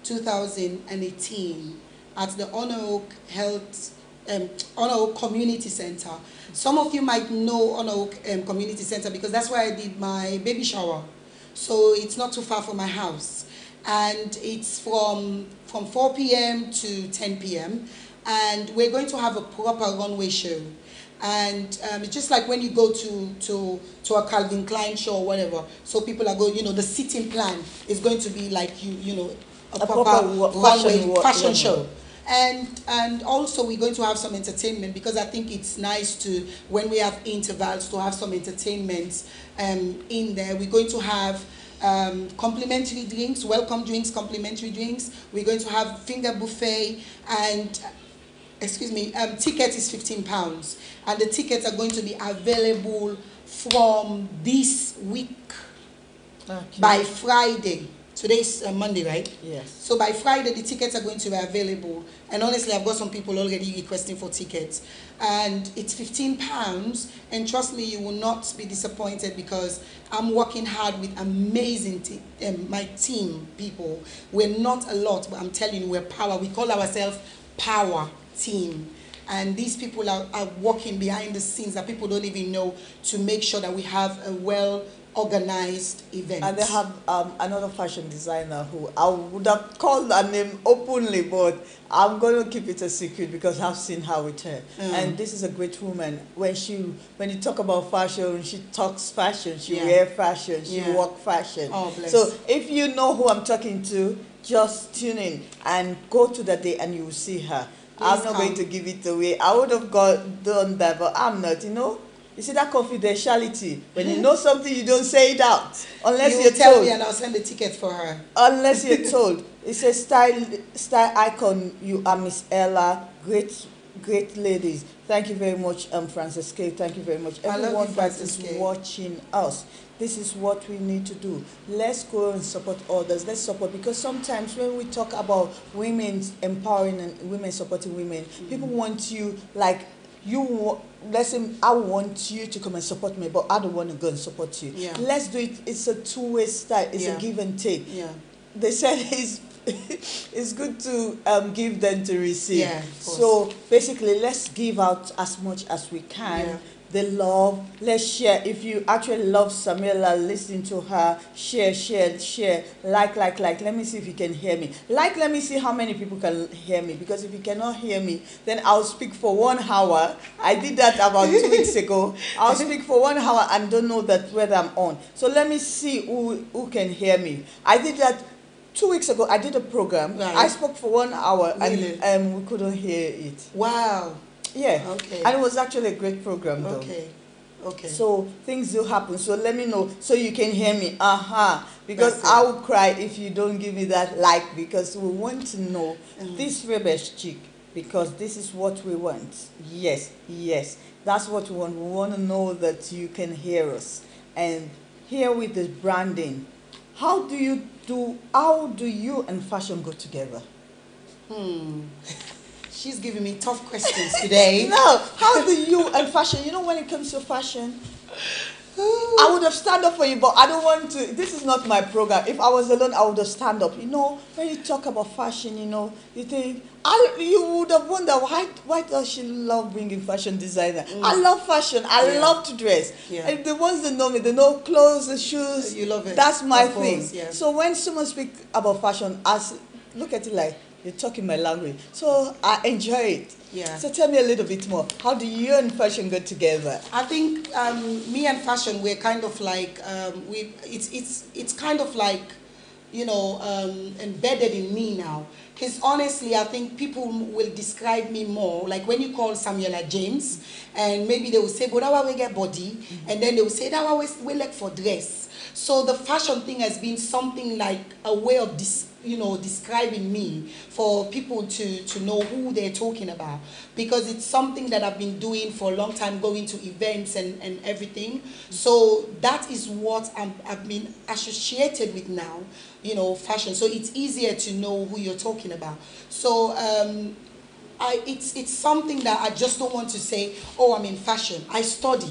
2018, at the Honor Oak Honor Oak Community Center. Some of you might know Honor Oak Community Center because that's where I did my baby shower. So it's not too far from my house. And it's from 4 p.m. to 10 p.m. And we're going to have a proper runway show. And it's just like when you go to a Calvin Klein show or whatever. So people are going, the seating plan is going to be like, a proper runway fashion show. And also we're going to have some entertainment because I think it's nice to, when we have intervals, to have some entertainment in there. We're going to have complimentary drinks, welcome drinks, complimentary drinks. We're going to have finger buffet and, ticket is £15. And the tickets are going to be available from this week by Friday. Today's Monday, right? Yes. So by Friday, the tickets are going to be available. And honestly, I've got some people already requesting for tickets. And it's £15. And trust me, you will not be disappointed because I'm working hard with amazing my team people. We're not a lot, but I'm telling you, we're power. We call ourselves Power Team. And these people are working behind the scenes that people don't even know to make sure that we have a well-organized event. And they have another fashion designer who I would have called her name openly, but I'm going to keep it a secret because I've seen her with her. And this is a great woman. When you talk about fashion, she talks fashion, she wear fashion, she walk fashion. Oh, bless. So if you know who I'm talking to, just tune in and go to the day and you will see her. I'm not going to give it away. I would have done that, but I'm not, You see that confidentiality. When you know something, you don't say it out. Unless you're tell told. me and I'll send the ticket for her. Unless you're told. It says style icon, you are Miss Ella. Great ladies. Thank you very much, Francis K. Thank you very much. Everyone that is watching us. This is what we need to do. Let's go and support others. Let's support, because sometimes when we talk about women's empowering and women supporting women, people want you like let's say I want you to come and support me, but I don't want to go and support you. Yeah. Let's do it. It's a two-way style. It's a give and take. Yeah. They said it's good to give than to receive. Yeah, of course. So basically, let's give out as much as we can. Yeah. The love, let's share. If you actually love Samuella, listen to her, share, like. Let me see if you can hear me. Let me see how many people can hear me, because if you cannot hear me, then I'll speak for 1 hour. I did that about 2 weeks ago. I'll speak for 1 hour and don't know that whether I'm on. So let me see who can hear me. I did that 2 weeks ago. I did a program. Right. I spoke for 1 hour Really? and we couldn't hear it. Wow. Yeah. Okay. And it was actually a great program though. Okay. So things do happen. So let me know so you can hear me. Because That's it. I will cry if you don't give me that like, because we want to know this Rebelchic, because this is what we want. Yes. That's what we want. We want to know that you can hear us. And here with the branding, how do you and fashion go together? She's giving me tough questions today. No, how do you and fashion, when it comes to fashion, I would have stand up for you, but I don't want to. This is not my program. If I was alone, I would have stand up. When you talk about fashion, you think you would have wondered why does she love bringing fashion designer? I love fashion. I love to dress. Yeah. And the ones that know me, they know clothes, the shoes. You love it. That's my Of course, thing. yeah. So when someone speaks about fashion, look at it like you're talking my language. So I enjoy it. Yeah. So tell me a little bit more. How do you and fashion go together? I think me and fashion, we're kind of like it's kind of like embedded in me now. Because honestly, I think people will describe me more like when you call Samuella James, and maybe they will say, "Go that way we get body," and then they will say, "That way we like for dress." So the fashion thing has been something like a way of describing me for people to know who they're talking about, because it's something that I've been doing for a long time, going to events and everything. So that is what I've been associated with now, fashion. So it's easier to know who you're talking about. So it's something that I just don't want to say, oh, I'm in fashion. I study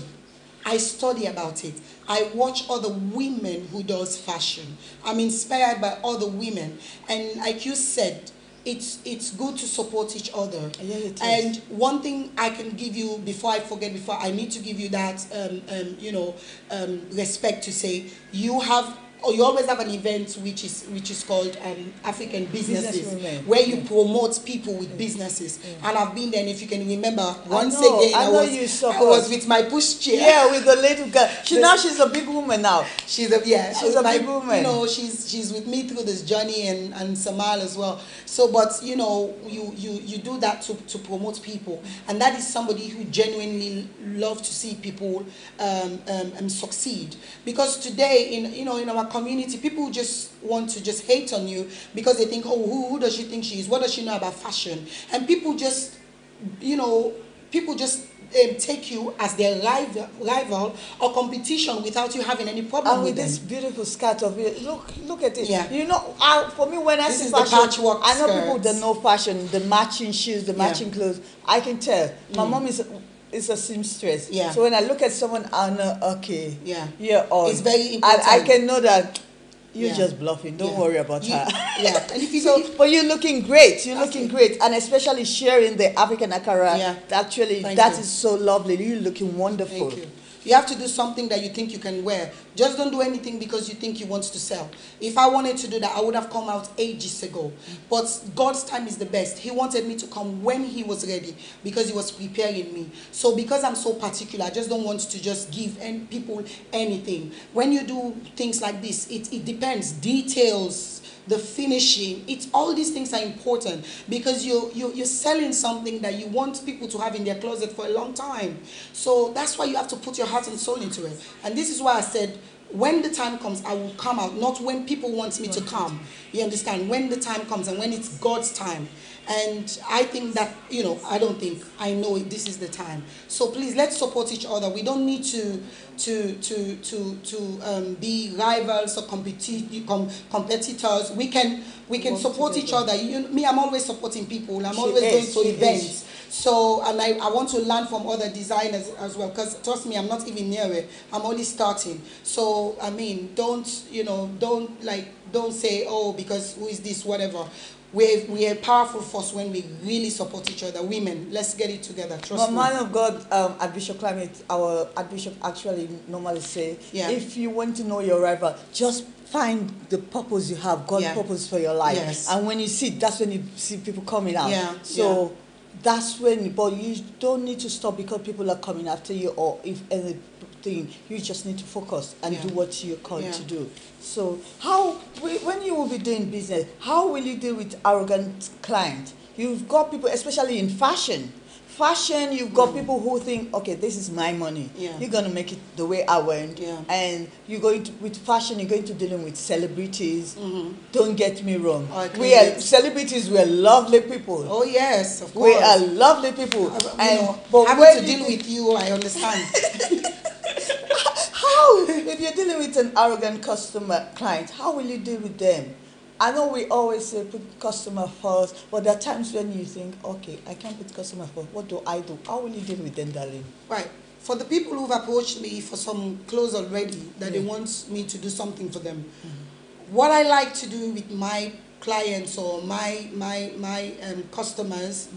about it. I watch other women who does fashion. I'm inspired by other women. And like you said, it's good to support each other. Yeah, it is. And one thing I can give you before I need to give you that respect to say you always have an event which is called African Businesses, where you promote people with businesses. And I've been there, and if you can remember, once again I was with my pushchair. Yeah, with the little girl. She's a big woman now. She's a big woman. She's with me through this journey, and Samal as well. So, but you do that to promote people, and that is somebody who genuinely loves to see people succeed. Because today, in our community, people just want to just hate on you because they think, oh, who does she think she is? What does she know about fashion? And people just take you as their rival or competition without you having any problem with this them. beautiful skirt of it. Look at it. Yeah. For me, when I This see is the fashion, patchwork I know skirts. people that know fashion, the matching shoes, the matching clothes. I can tell. My mom is a seamstress. Yeah. So when I look at someone, I know, okay, Yeah. you're on. It's very And important. I can know that you're Yeah. just bluffing. Don't Yeah. worry about her. Yeah. And if you But you're looking great. You're looking great, and especially sharing the African Akara. Yeah. Actually, Thank that you. is so lovely. You're looking wonderful. Thank you. You have to do something that you think you can wear. Just don't do anything because you think you want to sell. If I wanted to do that, I would have come out ages ago. But God's time is the best. He wanted me to come when He was ready, because He was preparing me. So because I'm so particular, I just don't want to just give people anything. When you do things like this, it depends. Details, the finishing, all these things are important, because you're selling something that you want people to have in their closet for a long time. So that's why you have to put your heart and soul into it. And this is why I said, when the time comes, I will come out, not when people want me to come. You understand? When the time comes and when it's God's time. And I think that, I know this is the time. So please, let's support each other. We don't need to be rivals or competitors. We can support each other. I'm always supporting people. I'm always going to events. So, and I want to learn from other designers as well, because trust me, I'm not even near it. I'm only starting. So, don't say, oh, because who is this, whatever. We're a powerful force when we really support each other. Women, let's get it together. Trust me. Man of God, Archbishop Climate, our Archbishop actually normally say, if you want to know your rival, just find the purpose you have, God's purpose for your life. Yes. And when you see, that's when you see people coming out. Yeah. So that's when, but you don't need to stop because people are coming after you, or if anything, you just need to focus and do what you're called to do. So when you will be doing business, how will you deal with arrogant clients? You've got people, especially in fashion, you've got people who think, okay, this is my money. Yeah. You're going to make it the way I want. Yeah. And with fashion, you're going to dealing with celebrities. Mm-hmm. Don't get me wrong. Celebrities, we're lovely people. Oh, yes, of course. We are lovely people. But having to deal with you, I understand. How? If you're dealing with an arrogant client, how will you deal with them? I know we always say put customer first, but there are times when you think, okay, I can't put customer first. What do I do? How will you deal with them, darling? Right. For the people who've approached me for some clothes already, that they want me to do something for them, what I like to do with my clients or my customers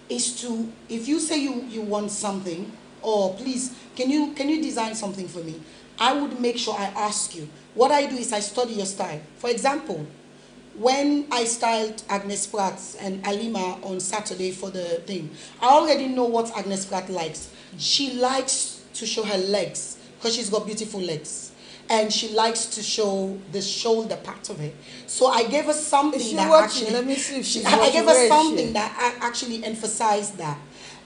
is to, if you say you want something, or please, can you design something for me? I would make sure I ask you. What I do is I study your style. For example, when I styled Agnes Pratt and Alima on Saturday for the thing, I already know what Agnes Pratt likes. She likes to show her legs because she's got beautiful legs. And she likes to show the shoulder part of it. So I gave her something Let me see if she's watching. I gave her something that actually emphasized that.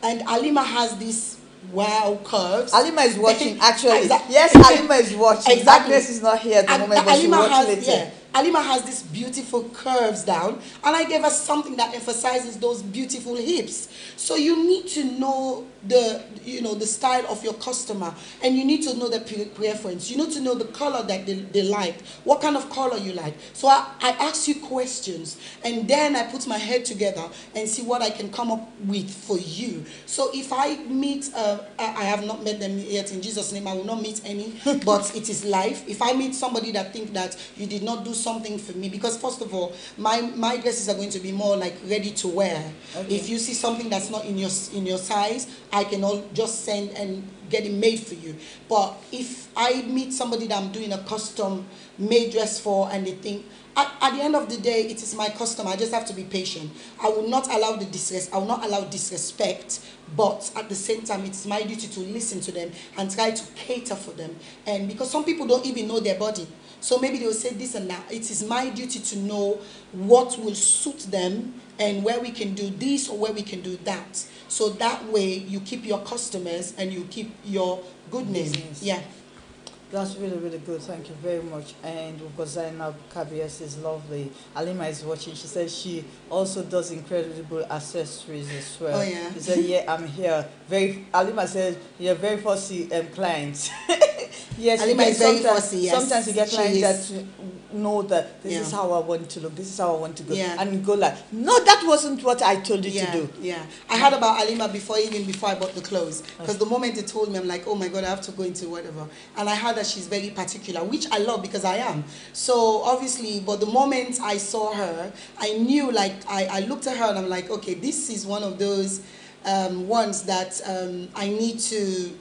And Alima has this wow curves. Alima is watching, actually. Exactly. Yes, Alima is watching. Exactly. Agnes is not here at the moment, but she watches later. Yeah, Alima has these beautiful curves down, and I gave her something that emphasizes those beautiful hips. So you need to know the style of your customer, and you need to know the preference. You need to know the color that they like, what kind of color you like. So I ask you questions, and then I put my head together and see what I can come up with for you. So if I meet, I have not met them yet, in Jesus' name, I will not meet any, but it is life. If I meet somebody that think that you did not do something for me, because first of all, my dresses are going to be more like ready to wear. Okay. If you see something that's not in your size, I can just send and get it made for you. But if I meet somebody that I'm doing a custom made dress for, and they think, at the end of the day, it is my customer. I just have to be patient. I will not allow disrespect, but at the same time, it's my duty to listen to them and try to cater for them. And because some people don't even know their body, so maybe they will say this and that. It is my duty to know what will suit them and where we can do this or where we can do that. So that way, you keep your customers and you keep your good name. Yeah. That's really, really good. Thank you very much. And we've got Zainab Kabias is lovely. Alima is watching. She says she also does incredible accessories as well. Oh, yeah. She said, yeah, I'm here. Alima says, you're very fussy clients. Yes, Alima is very fussy, yes. Sometimes you get clients that know that this is how I want to look, this is how I want to go. Yeah. And you go like, no, that wasn't what I told you to do. Yeah. I heard about Alima before I bought the clothes. Because the moment they told me, I'm like, oh my God, I have to go into whatever. And I heard that she's very particular, which I love because I am. So obviously, but the moment I saw her, I knew, like, I looked at her and I'm like, okay, this is one of those ones that I need to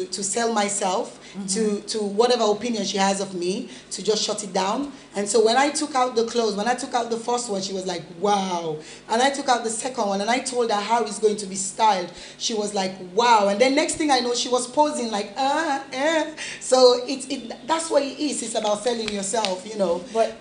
sell myself, to whatever opinion she has of me, to just shut it down. And so when I took out the clothes, when I took out the first one, she was like, wow. And I took out the second one and I told her how it's going to be styled. She was like, wow. And then next thing I know, she was posing like, So that's what it is. It's about selling yourself, But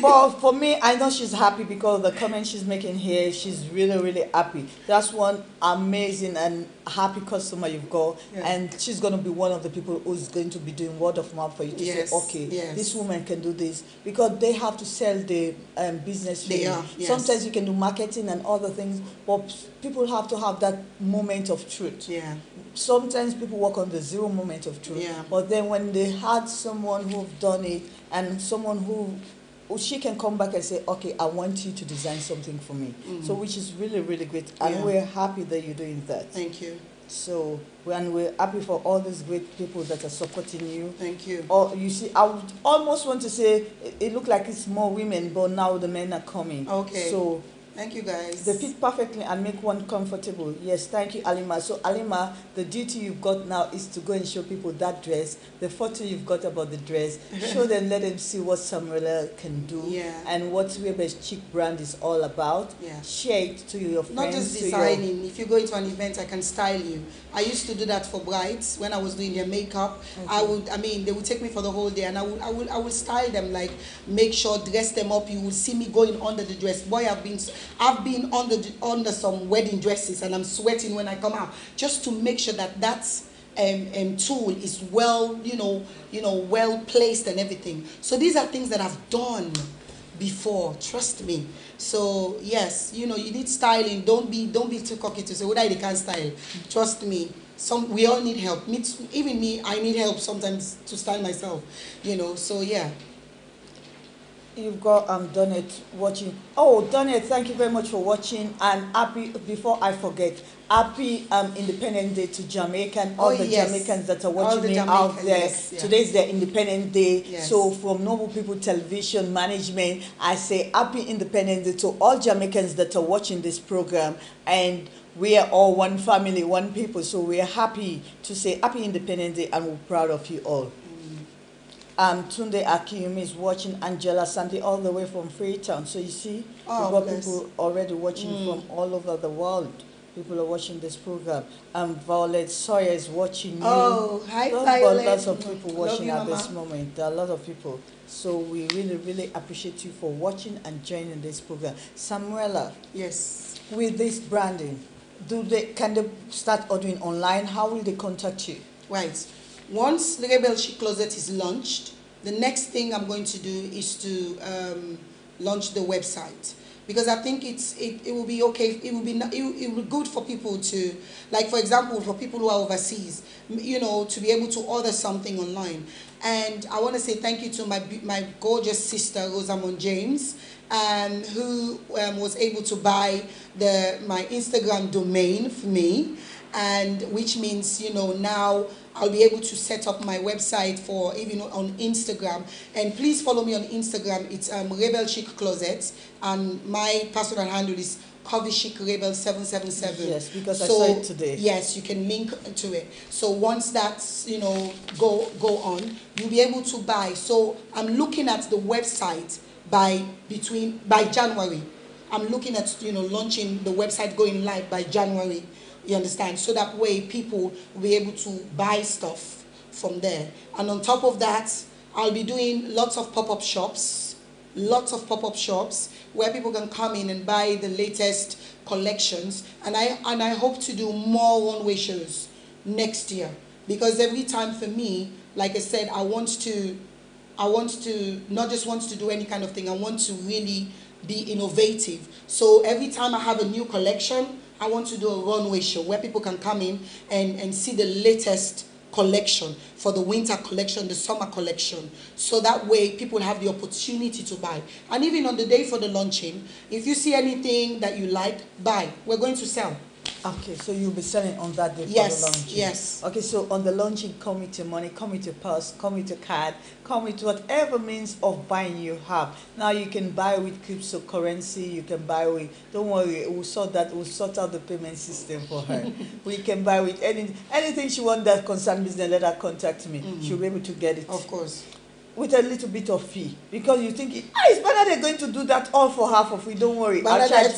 But for me, I know she's happy because the comment she's making here, she's really, really happy. That's one amazing and happy customer you've got, and she's going to be one of the people who's going to be doing word of mouth for you to say, okay, this woman can do this, because they have to sell the business. Sometimes you can do marketing and other things, but people have to have that moment of truth. Yeah. Sometimes people work on the zero moment of truth, but then when they had someone who've done it, and someone who she can come back and say, okay, I want you to design something for me. So which is really, really great. And we're happy that you're doing that. Thank you. So we're happy for all these great people that are supporting you. Thank you. Or you see, I would almost want to say it looked like it's more women, but now the men are coming. Okay. So thank you, guys. they fit perfectly and make one comfortable. Yes, thank you, Alima. So, Alima, the duty you've got now is to go and show people that dress, the photo you've got about the dress, show them, let them see what Samuella can do, and what Rebelchic brand is all about. Share it to your friends. Not just designing. If you go into an event, I can style you. I used to do that for brides when I was doing their makeup. Okay. They would take me for the whole day, and I would style them, like, make sure, dress them up. You will see me going under the dress. Boy, I've been under some wedding dresses, and I'm sweating when I come out, just to make sure that tool is well, well placed and everything. So these are things that I've done before. Trust me. So yes, you need styling. Don't be too cocky to say, "Well, they can't style." Trust me. We all need help. Even me, I need help sometimes to style myself. So yeah. You've got Donnet watching. Oh, Donnet, thank you very much for watching. And happy, before I forget, happy Independence Day to Jamaica and all the Jamaicans that are watching me out there. Yes, yeah. Today's their Independence Day. Yes. So from Noble People Television Management, I say happy Independence Day to all Jamaicans that are watching this program. And we are all one family, one people. So we are happy to say happy Independence Day, and we're proud of you all. Tunde Akiyumi is watching, Angela Sandy all the way from Freetown. So you see, we've got people already watching from all over the world. People are watching this program. Violet Sawyer is watching you. Oh, hi, We've got Violet. lots of people watching you, at Mama. this moment. There are a lot of people. So we really, really appreciate you for watching and joining this program. Samuella, Yes. with this branding, can they start ordering online? How will they contact you? Right. Once the Rebelchic closet is launched, the next thing I'm going to do is to launch the website, because I think it will be okay. It will be good for people to, like, for example, for people who are overseas, to be able to order something online. And I want to say thank you to my gorgeous sister Rosamond James, who was able to buy my Instagram domain for me, and which means now I'll be able to set up my website for even on Instagram. And please follow me on Instagram. It's Rebelchic Closet, and my personal handle is Covychic Rebel 777. Yes, because I saw it today. Yes, you can link to it. So once that's go on, you'll be able to buy. So I'm looking at the website by January. I'm looking at launching the website, going live by January. You understand? So that way people will be able to buy stuff from there. And on top of that, I'll be doing lots of pop-up shops where people can come in and buy the latest collections. And I hope to do more one-way shows next year, because every time for me, like I said, I want to not just want to do any kind of thing. I want to really be innovative. So every time I have a new collection, I want to do a runway show where people can come in and see the latest collection for the winter collection, the summer collection. So that way people have the opportunity to buy. And even on the day for the launching, if you see anything that you like, buy. We're going to sell. Okay, so you'll be selling on that day for Yes, the launching. yes. Okay, so on the launching, come with your money, come with your purse, come with your card, come with whatever means of buying you have. Now you can buy with cryptocurrency, you can buy with, don't worry, we'll sort out the payment system for her. We can buy with anything she wants that concern business, let her contact me. She'll be able to get it. Of course. With a little bit of fee, because you think, is Bernadette going to do that all for half of it? Don't worry, I'll charge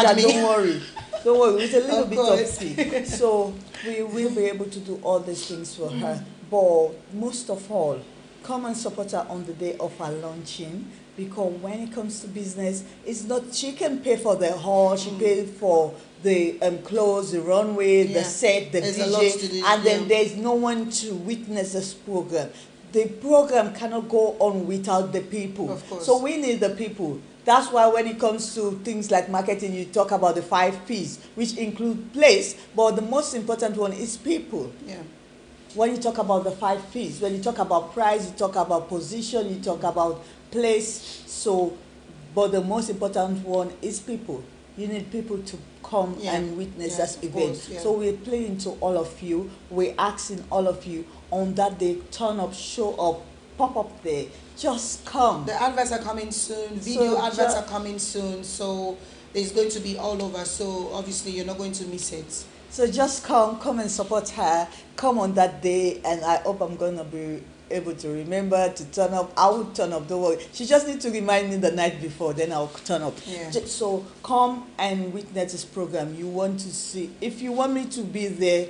her, don't worry. Don't worry, with a little bit of fee. So we will be able to do all these things for her. But most of all, come and support her on the day of her launching, because when it comes to business, it's not, she can pay for the hall, she paid for the clothes, the runway, the set, the There's a lot to DJ, do, and then there's no one to witness this program. The program cannot go on without the people. Of course. So we need the people. That's why when it comes to things like marketing, you talk about the 5 P's, which include place, but the most important one is people. Yeah. When you talk about the 5 P's, when you talk about price, you talk about position, you talk about place. So, but the most important one is people. You need people to come and witness this event. Course, yeah. So we're playing to all of you. We're asking all of you on that day, turn up, show up, pop up there. Just come. The adverts are coming soon. Video adverts are coming soon. So it's going to be all over. So obviously you're not going to miss it. So just come and support her. Come on that day, and I hope I'm going to be able to remember to turn up. I will turn up, don't worry. She just needs to remind me the night before, then I'll turn up. Yeah. So come and witness this program. You want to see. If you want me to be there,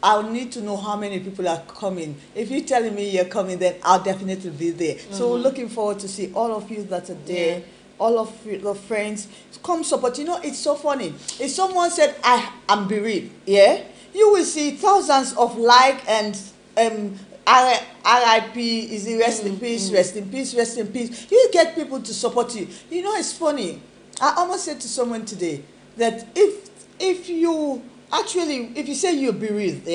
I'll need to know how many people are coming. If you're telling me you're coming, then I'll definitely be there. So we're looking forward to see all of you that are there. All of your friends, come support. You know, it's so funny. If someone said, I'm bereaved, you will see thousands of and R.I.P. is it rest in peace, rest in peace, rest in peace. You get people to support you. You know, it's funny. I almost said to someone today that if you say you're bereaved,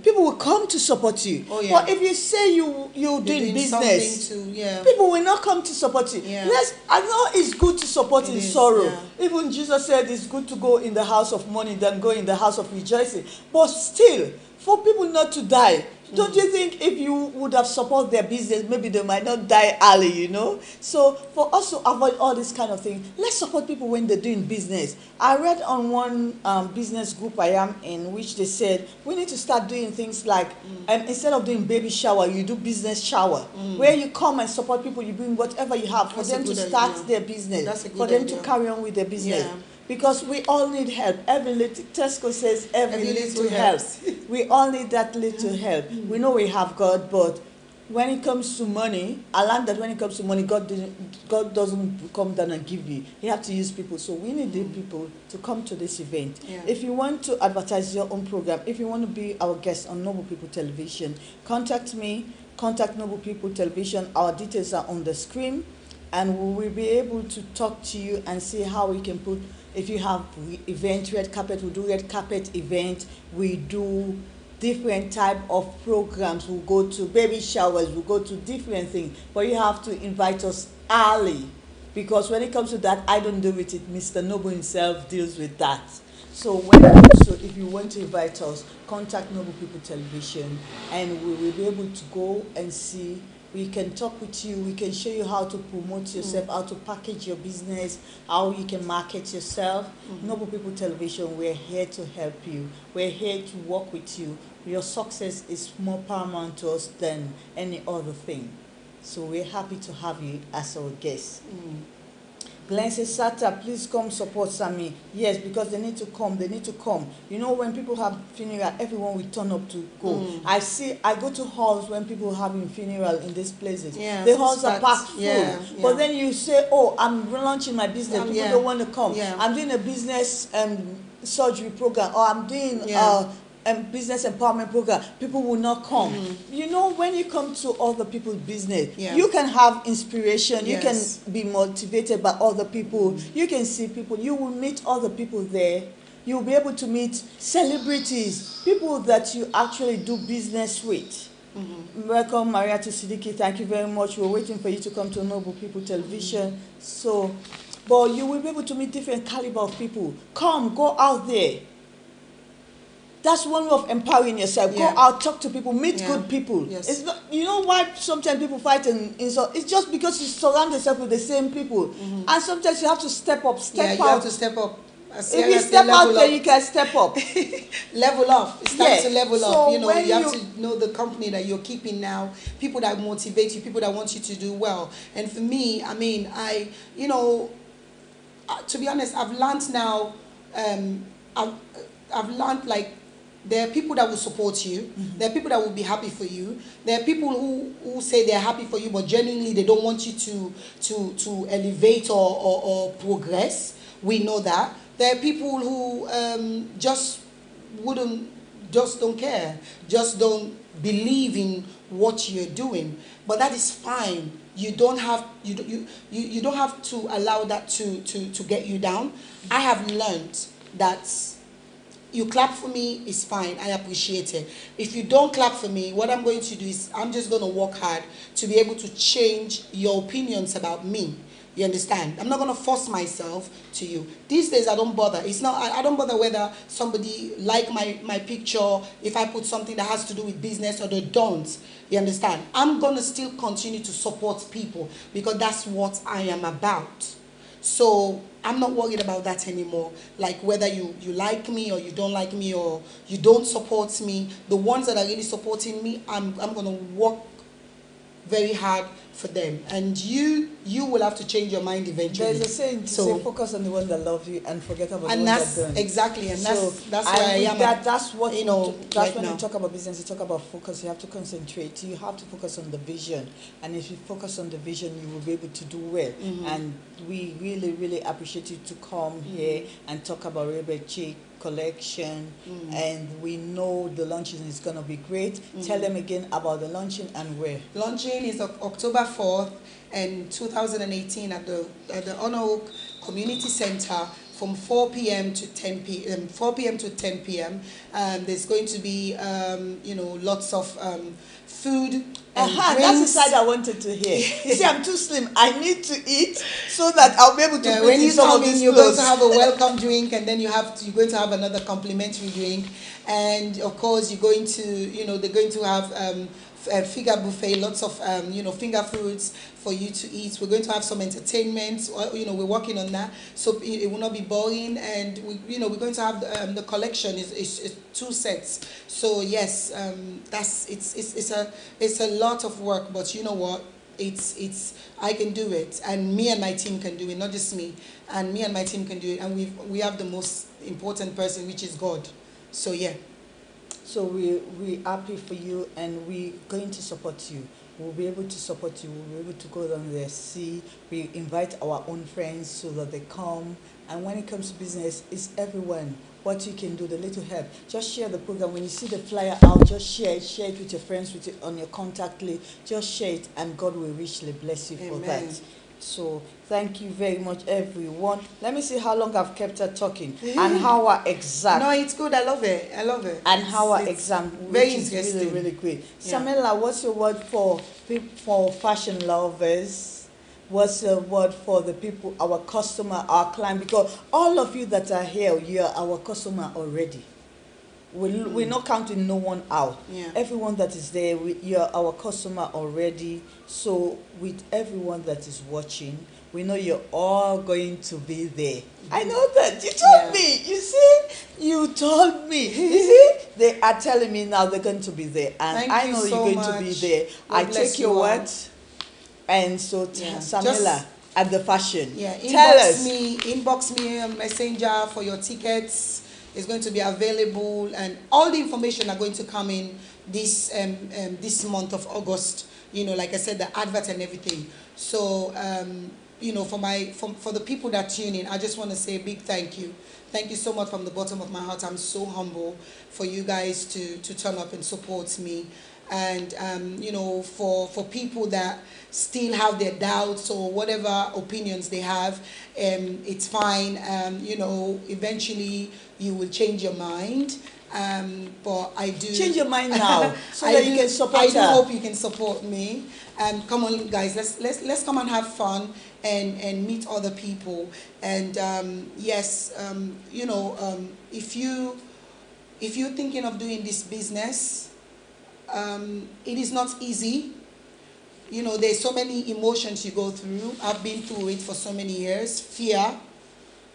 people will come to support you. Oh, yeah. But if you say you're doing business, people will not come to support you. Yeah. I know it's good to support in sorrow. Yeah. Even Jesus said it's good to go in the house of mourning than go in the house of rejoicing. But still, for people not to die, don't you think if you would have supported their business, maybe they might not die early, you know? So for us to avoid all this kind of thing, let's support people when they're doing business. I read on one business group I am in, which they said we need to start doing things like instead of doing baby shower, you do business shower, where you come and support people, you bring whatever you have for them to start their business, for them to carry on with their business. Yeah. Because we all need help. Every little, Tesco says every little helps. We all need that little help. We know we have God, but when it comes to money, I learned that when it comes to money, God doesn't come down and give you. He has to use people. So we need the people to come to this event. Yeah. If you want to advertise your own program, if you want to be our guest on Noble People Television, contact me, contact Noble People Television. Our details are on the screen, and we will be able to talk to you and see how we can put. If you have event, red carpet, we do red carpet event. We do different type of programs. We'll go to baby showers. We'll go to different things. But you have to invite us early. Because when it comes to that, I don't do it. Mr. Noble himself deals with that. So if you want to invite us, contact Noble People Television. And we will be able to go and see. We can talk with you. We can show you how to promote yourself, how to package your business, how you can market yourself. Noble People Television, we're here to help you. We're here to work with you. Your success is more paramount to us than any other thing. So we're happy to have you as our guest. Glenn says, Sata, please come support Sammy. Yes, because they need to come. They need to come. You know, when people have funeral, everyone will turn up to go. I go to halls when people are having funeral in these places. Yeah, the halls are packed full. Yeah. But then you say, oh, I'm launching my business. People don't want to come. Yeah. I'm doing a business surgery program, or I'm doing business empowerment program. People will not come. You know, when you come to other people's business, you can have inspiration. You can be motivated by other people. You can see people. You will meet other people there. You'll be able to meet celebrities, people that you actually do business with. Welcome, Maria to Sidiki. Thank you very much. We're waiting for you to come to Noble People Television. So, but you will be able to meet different caliber of people. Come, go out there. That's one way of empowering yourself. Go out, talk to people, meet good people. Yes. It's not, you know why sometimes people fight and insult? It's just because you surround yourself with the same people. And sometimes you have to step up, step out. You have to step up. If you step out there, you can step up. Level up. It's time to level up. You know, you have to know the company that you're keeping now, people that motivate you, people that want you to do well. And for me, I mean, to be honest, I've learned now, I've learned, like, there are people that will support you. There are people that will be happy for you. There are people who say they're happy for you, but genuinely they don't want you to elevate or progress. We know that. There are people who just don't care, just don't believe in what you're doing. But that is fine. You don't have you don't have to allow that to get you down. I have learned that you clap for me is fine. I appreciate it. If you don't clap for me, what I'm going to do is I'm just going to work hard to be able to change your opinions about me. You understand? I'm not going to force myself to you. These days I don't bother. It's not. I don't bother whether somebody like my picture, if I put something that has to do with business, or they don't. You understand? I'm going to still continue to support people because that's what I am about. So I'm not worried about that anymore. Like whether you like me or you don't like me or you don't support me. The ones that are really supporting me, I'm going to work very hard for them. And you will have to change your mind eventually. There's a saying to say focus on the ones that love you and forget about the ones that don't. Exactly, and that's where I am. That's what you know. That's when you talk about business, you talk about focus. You have to concentrate. You have to focus on the vision. And if you focus on the vision, you will be able to do well. And we really, really appreciate you to come here and talk about Rebelchic collection, and we know the launching is going to be great. Tell them again about the launching and where. Launching is October 4th and 2018 at the Honor Oak Community Center from 4 p.m. to 10 p.m. 4 p.m. to 10 p.m. There's going to be lots of food and That's the drinks. side I wanted to hear. You see, I'm too slim. I need to eat so that I'll be able to put When in you some come of in, these you're going clothes. to have a welcome drink, and then you're going to have another complimentary drink, and of course you're going to, they're going to have a finger buffet, lots of finger foods for you to eat. We're going to have some entertainment. We're working on that, so it will not be boring. And we're going to have the collection is 2 sets. So yes, it's a lot of work, but you know what? It's I can do it, and me and my team can do it, not just me. And me and my team can do it, and we have the most important person, which is God. So yeah. So we're happy for you, and we're going to support you. We'll be able to support you. We'll be able to go down there, see. We invite our own friends so that they come. And when it comes to business, it's everyone. What you can do, the little help. Just share the program. When you see the flyer out, just share it with your friends, on your contact list. Just share it, and God will richly bless you for Amen. that. So thank you very much, everyone. Let me see how long I've kept her talking and how our exam. No, it's good. I love it. And how our exam, very which is really, interesting. really great. Yeah. Samuella, what's your word for fashion lovers? What's your word for the people, our customer, our client? Because all of you that are here, you are our customer already. We're not counting no one out. Yeah. Everyone that is there, you're our customer already. So with everyone that is watching, we know you're all going to be there. I know that. You told me. You see? You told me. You see? They are telling me now they're going to be there. And Thank I you know so you're going much. to be there. God I bless take you your all. word. And so, Samuella, at the fashion. Yeah, Tell us. inbox me on Messenger for your tickets. It's going to be available, and all the information are going to come in this month of August. Like I said, the advert and everything. So for the people that tune in, I just want to say a big thank you. Thank you so much from the bottom of my heart. I'm so humble for you guys to turn up and support me. And for people that still have their doubts or whatever opinions they have, it's fine. Eventually you will change your mind. But I do Change your mind now so that you can support I do her. hope you can support me. Come on, guys, let's come and have fun and meet other people. And if you're thinking of doing this business, it is not easy. There's so many emotions you go through. I've been through it for so many years. Fear.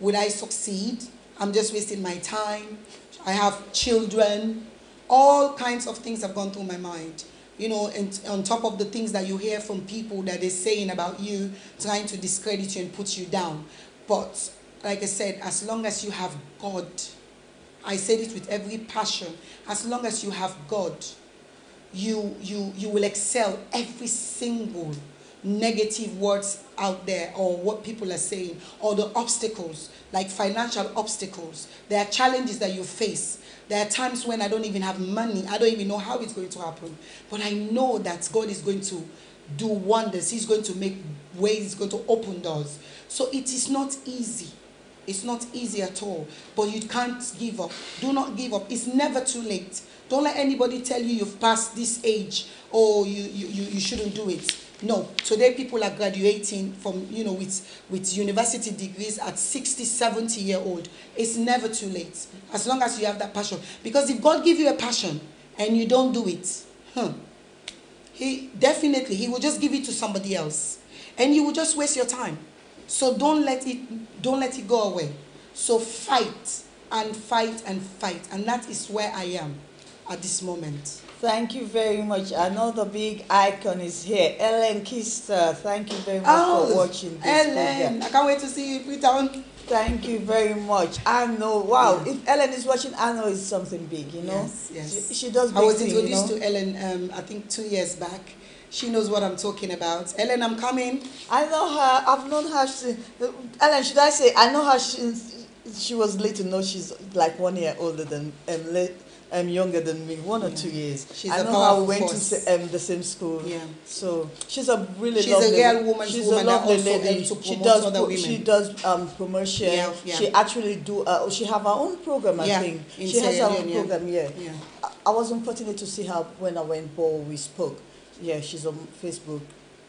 Will I succeed? I'm just wasting my time. I have children. All kinds of things have gone through my mind. And on top of the things that you hear from people that they're saying about you, trying to discredit you and put you down. But like I said, as long as you have God, I said it with every passion, as long as you have God, you will excel every single negative words out there, or what people are saying, or the obstacles, like financial obstacles. There are challenges that you face. There are times when I don't even have money. I don't even know how it's going to happen. But I know that God is going to do wonders. He's going to make ways. He's going to open doors. So it is not easy. It's not easy at all. But you can't give up. Do not give up. It's never too late. Don't let anybody tell you you've passed this age or you shouldn't do it. No. Today people are graduating from, with university degrees at 60, 70 year old. It's never too late. As long as you have that passion. Because if God give you a passion and you don't do it, He will just give it to somebody else. And you will just waste your time. So don't let it go away. So fight and fight and fight. And that is where I am at this moment. Thank you very much. Another big icon is here. Ellen Kister. Thank you very much for watching this Ellen, program. I can't wait to see you in Freetown. Thank you very much. I know. Wow. Yeah. If Ellen is watching, I know it's something big, Yes. She does big I was thing, introduced to Ellen, I think 2 years back. She knows what I'm talking about. Ellen, I'm coming. I know her. I've known her since. Ellen, should I say, I know her since she was little. No, she's like 1 year older than younger than me, 1 or 2 years. She's I a know how we powerful went force. to the same school. Yeah. So she's a really She's lovely. a real woman's She's woman a that lovely also lady. helps to She promote does. other women. She does promotion. Yeah, yeah. She actually do. She have her own program. I Yeah, think in she has her Sierra own Leone, program. Yeah. Yeah. I was unfortunate to see her when I went ball. We spoke. Yeah, she's on Facebook.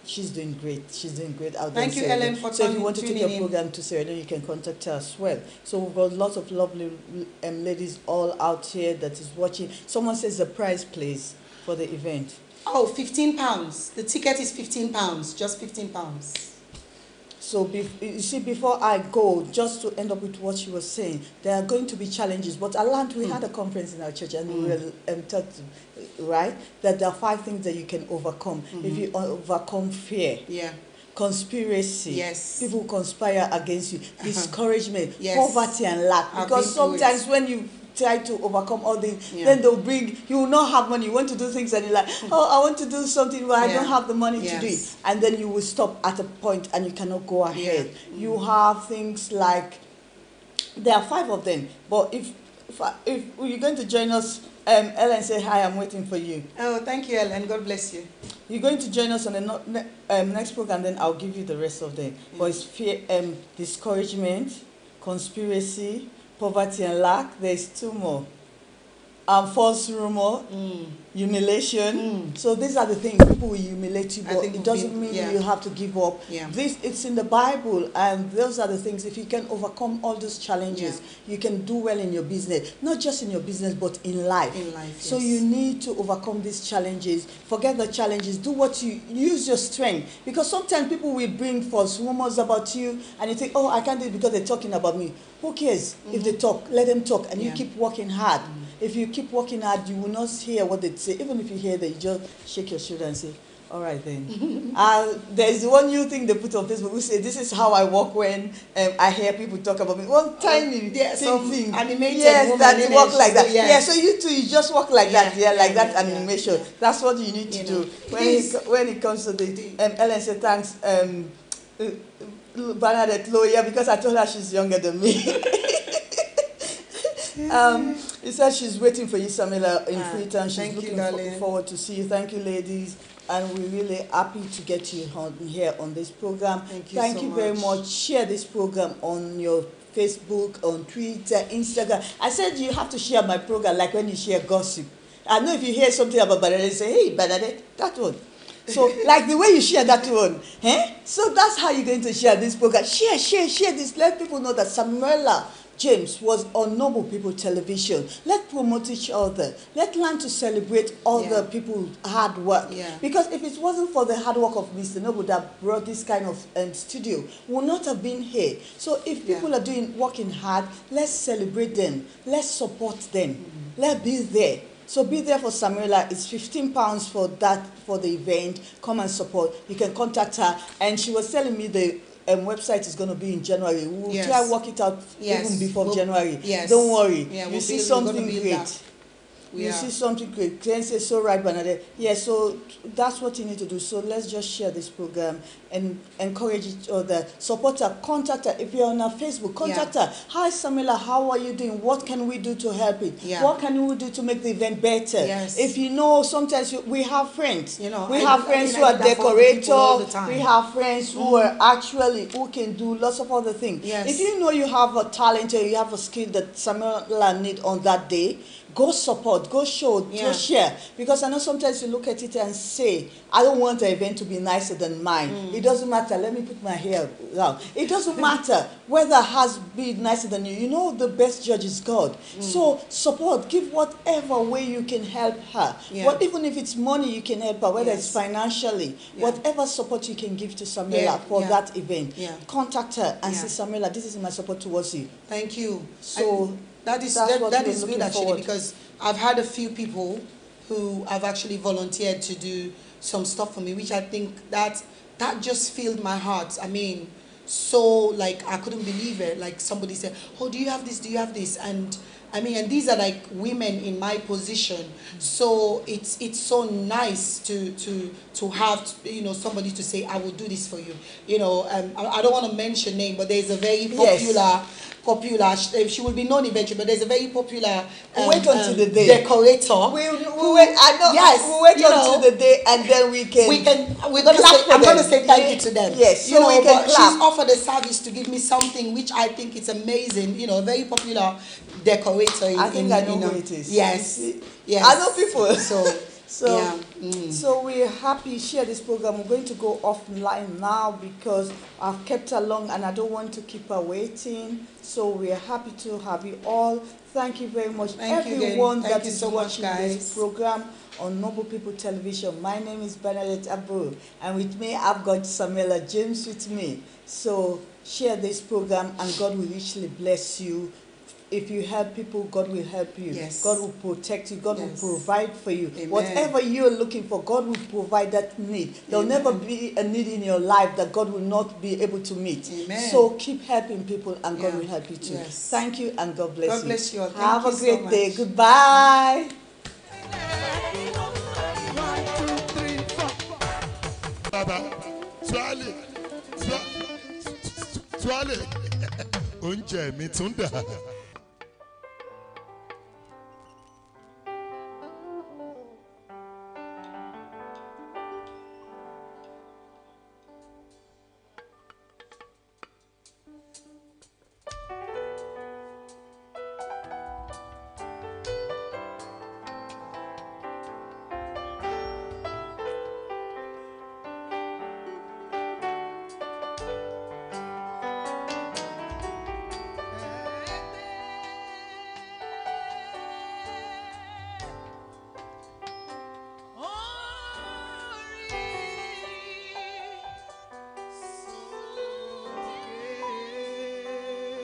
She's doing great. She's doing great out there. Thank you, in Sierra Ellen, Leone. for So if you want to take tuning your in. program to Sierra Leone, you can contact her as well. So we've got lots of lovely ladies all out here that is watching. Someone says the price, please, for the event. Oh, £15. The ticket is £15. Just £15. So you see, before I go, just to end up with what she was saying, there are going to be challenges. But I learned, we had a conference in our church, and we were taught, right, that there are 5 things that you can overcome. If you overcome fear, Yeah. conspiracy, Yes. people conspire against you, discouragement, Yes. poverty and lack. I've Because been through it. sometimes when you try to overcome all these, Yeah. then they'll bring, you will not have money, you want to do things and you're like, oh, I want to do something, but I Yeah. don't have the money to do it. Yes. And then you will stop at a point and you cannot go ahead. You have things like, there are 5 of them, but if you're going to join us, Ellen, say hi, I'm waiting for you. Oh, thank you, Ellen. God bless you. You're going to join us on the next program, then I'll give you the rest of them. But it's fear, discouragement, conspiracy, poverty and lack. There's 2 more. False rumor, humiliation. So these are the things. People will humiliate you, I but think it we've doesn't been- mean yeah. you have to give up. Yeah. It's in the Bible, and those are the things. If you can overcome all those challenges, you can do well in your business. Not just in your business, but in life. In life, So yes. you need to overcome these challenges. Forget the challenges. Do what you use your strength. Because sometimes people will bring false rumors about you, and you think, oh, I can't do it because they're talking about me. Who cares if they talk? Let them talk, and you keep working hard. If you keep working hard, you will not hear what they say. Even if you hear that, you just shake your shoulder and say, all right then. There's one new thing they put on Facebook who say, this is how I walk when I hear people talk about me. One tiny thing. Animated yes, woman, that innit? walk like that. So, yeah. Yeah, so you too, you just walk like that. Yeah, like that yeah, animation. yeah. That's what you need to You do. know. When it comes to the, Ellen said, thanks, Bernadette Loya, because I told her she's younger than me. He said she's waiting for you, Samuella, in Freetown. She's looking forward to see you. Thank you, ladies. And we're really happy to get you here on this program. Thank you very much. Share this program on your Facebook, on Twitter, Instagram. I said you have to share my program like when you share gossip. I know if you hear something about Bernadette, say, hey, Bernadette, that one. So, like the way you share that one, So that's how you're going to share this program. Share this. Let people know that Samuella James was on Noble People Television. Let's promote each other. Let's learn to celebrate other people's hard work. Because if it wasn't for the hard work of Mr. Noble that brought this kind of studio, we would not have been here. So if people are working hard, let's celebrate them. Let's support them. Let's be there. So be there for Samuella. It's £15 for the event. Come and support. You can contact her. And she was telling me the website is going to be in January. We'll try to work it out even before January. Don't worry. You see something great. You see something great. Glenn says, so right, Bernadette. Yeah, so that's what you need to do. So let's just share this program and encourage each other. Support her, contact her. If you're on her Facebook, contact her. Hi, Samuella, how are you doing? What can we do to help it? What can we do to make the event better? If you know, sometimes we have friends. We have friends who are decorators. We have friends who are who can do lots of other things. If you know you have a talent or you have a skill that Samuella need on that day, go support, go show, go share. Because I know sometimes you look at it and say, I don't want the event to be nicer than mine. It doesn't matter. Let me put my hair down. It doesn't matter whether it has been nicer than you. You know the best judge is God. So support. Give whatever way you can help her. But even if it's money you can help her, whether it's financially, whatever support you can give to Samuella for that event, contact her and say, Samuella, this is my support towards you. Thank you. So that is good actually, because I've had a few people who have actually volunteered to do some stuff for me, which I think that just filled my heart. I mean, so like I couldn't believe it. Like somebody said, oh, do you have this? Do you have this? And I mean, and these are like women in my position. So it's so nice to have, you know, somebody to say, I will do this for you. You know, I don't want to mention name, but there's a very popular, she will be known eventually, but there's a very popular wait until the day. Decorator. We'll wait, yes, we'll wait until the day, and then we're gonna say, I'm going to say thank you to them. Yes, you know, we can but clap. she's offered a service to give me something which I think is amazing. You know, a very popular decorator. I think I know who it is. Yes, yes. I know people. So yeah. So we're happy to share this program. We're going to go offline now because I've kept her long and I don't want to keep her waiting. So we're happy to have you all. Thank you very much, everyone that is watching this program on Noble People Television. My name is Bernadette Abu, and with me I've got Samuella James with me. So share this program and God will richly bless you. If you help people, God will help you. Yes. God will protect you. God will provide for you. Amen. Whatever you're looking for, God will provide that need. There'll never be a need in your life that God will not be able to meet. Amen. So keep helping people and God will help you too. Yes. Thank you and God bless you. God bless you all. Have a Thank you great so day. much. Goodbye. 1, 2, 3, 4. Baba, Swale, Swale, oúnjẹ mi tún dà.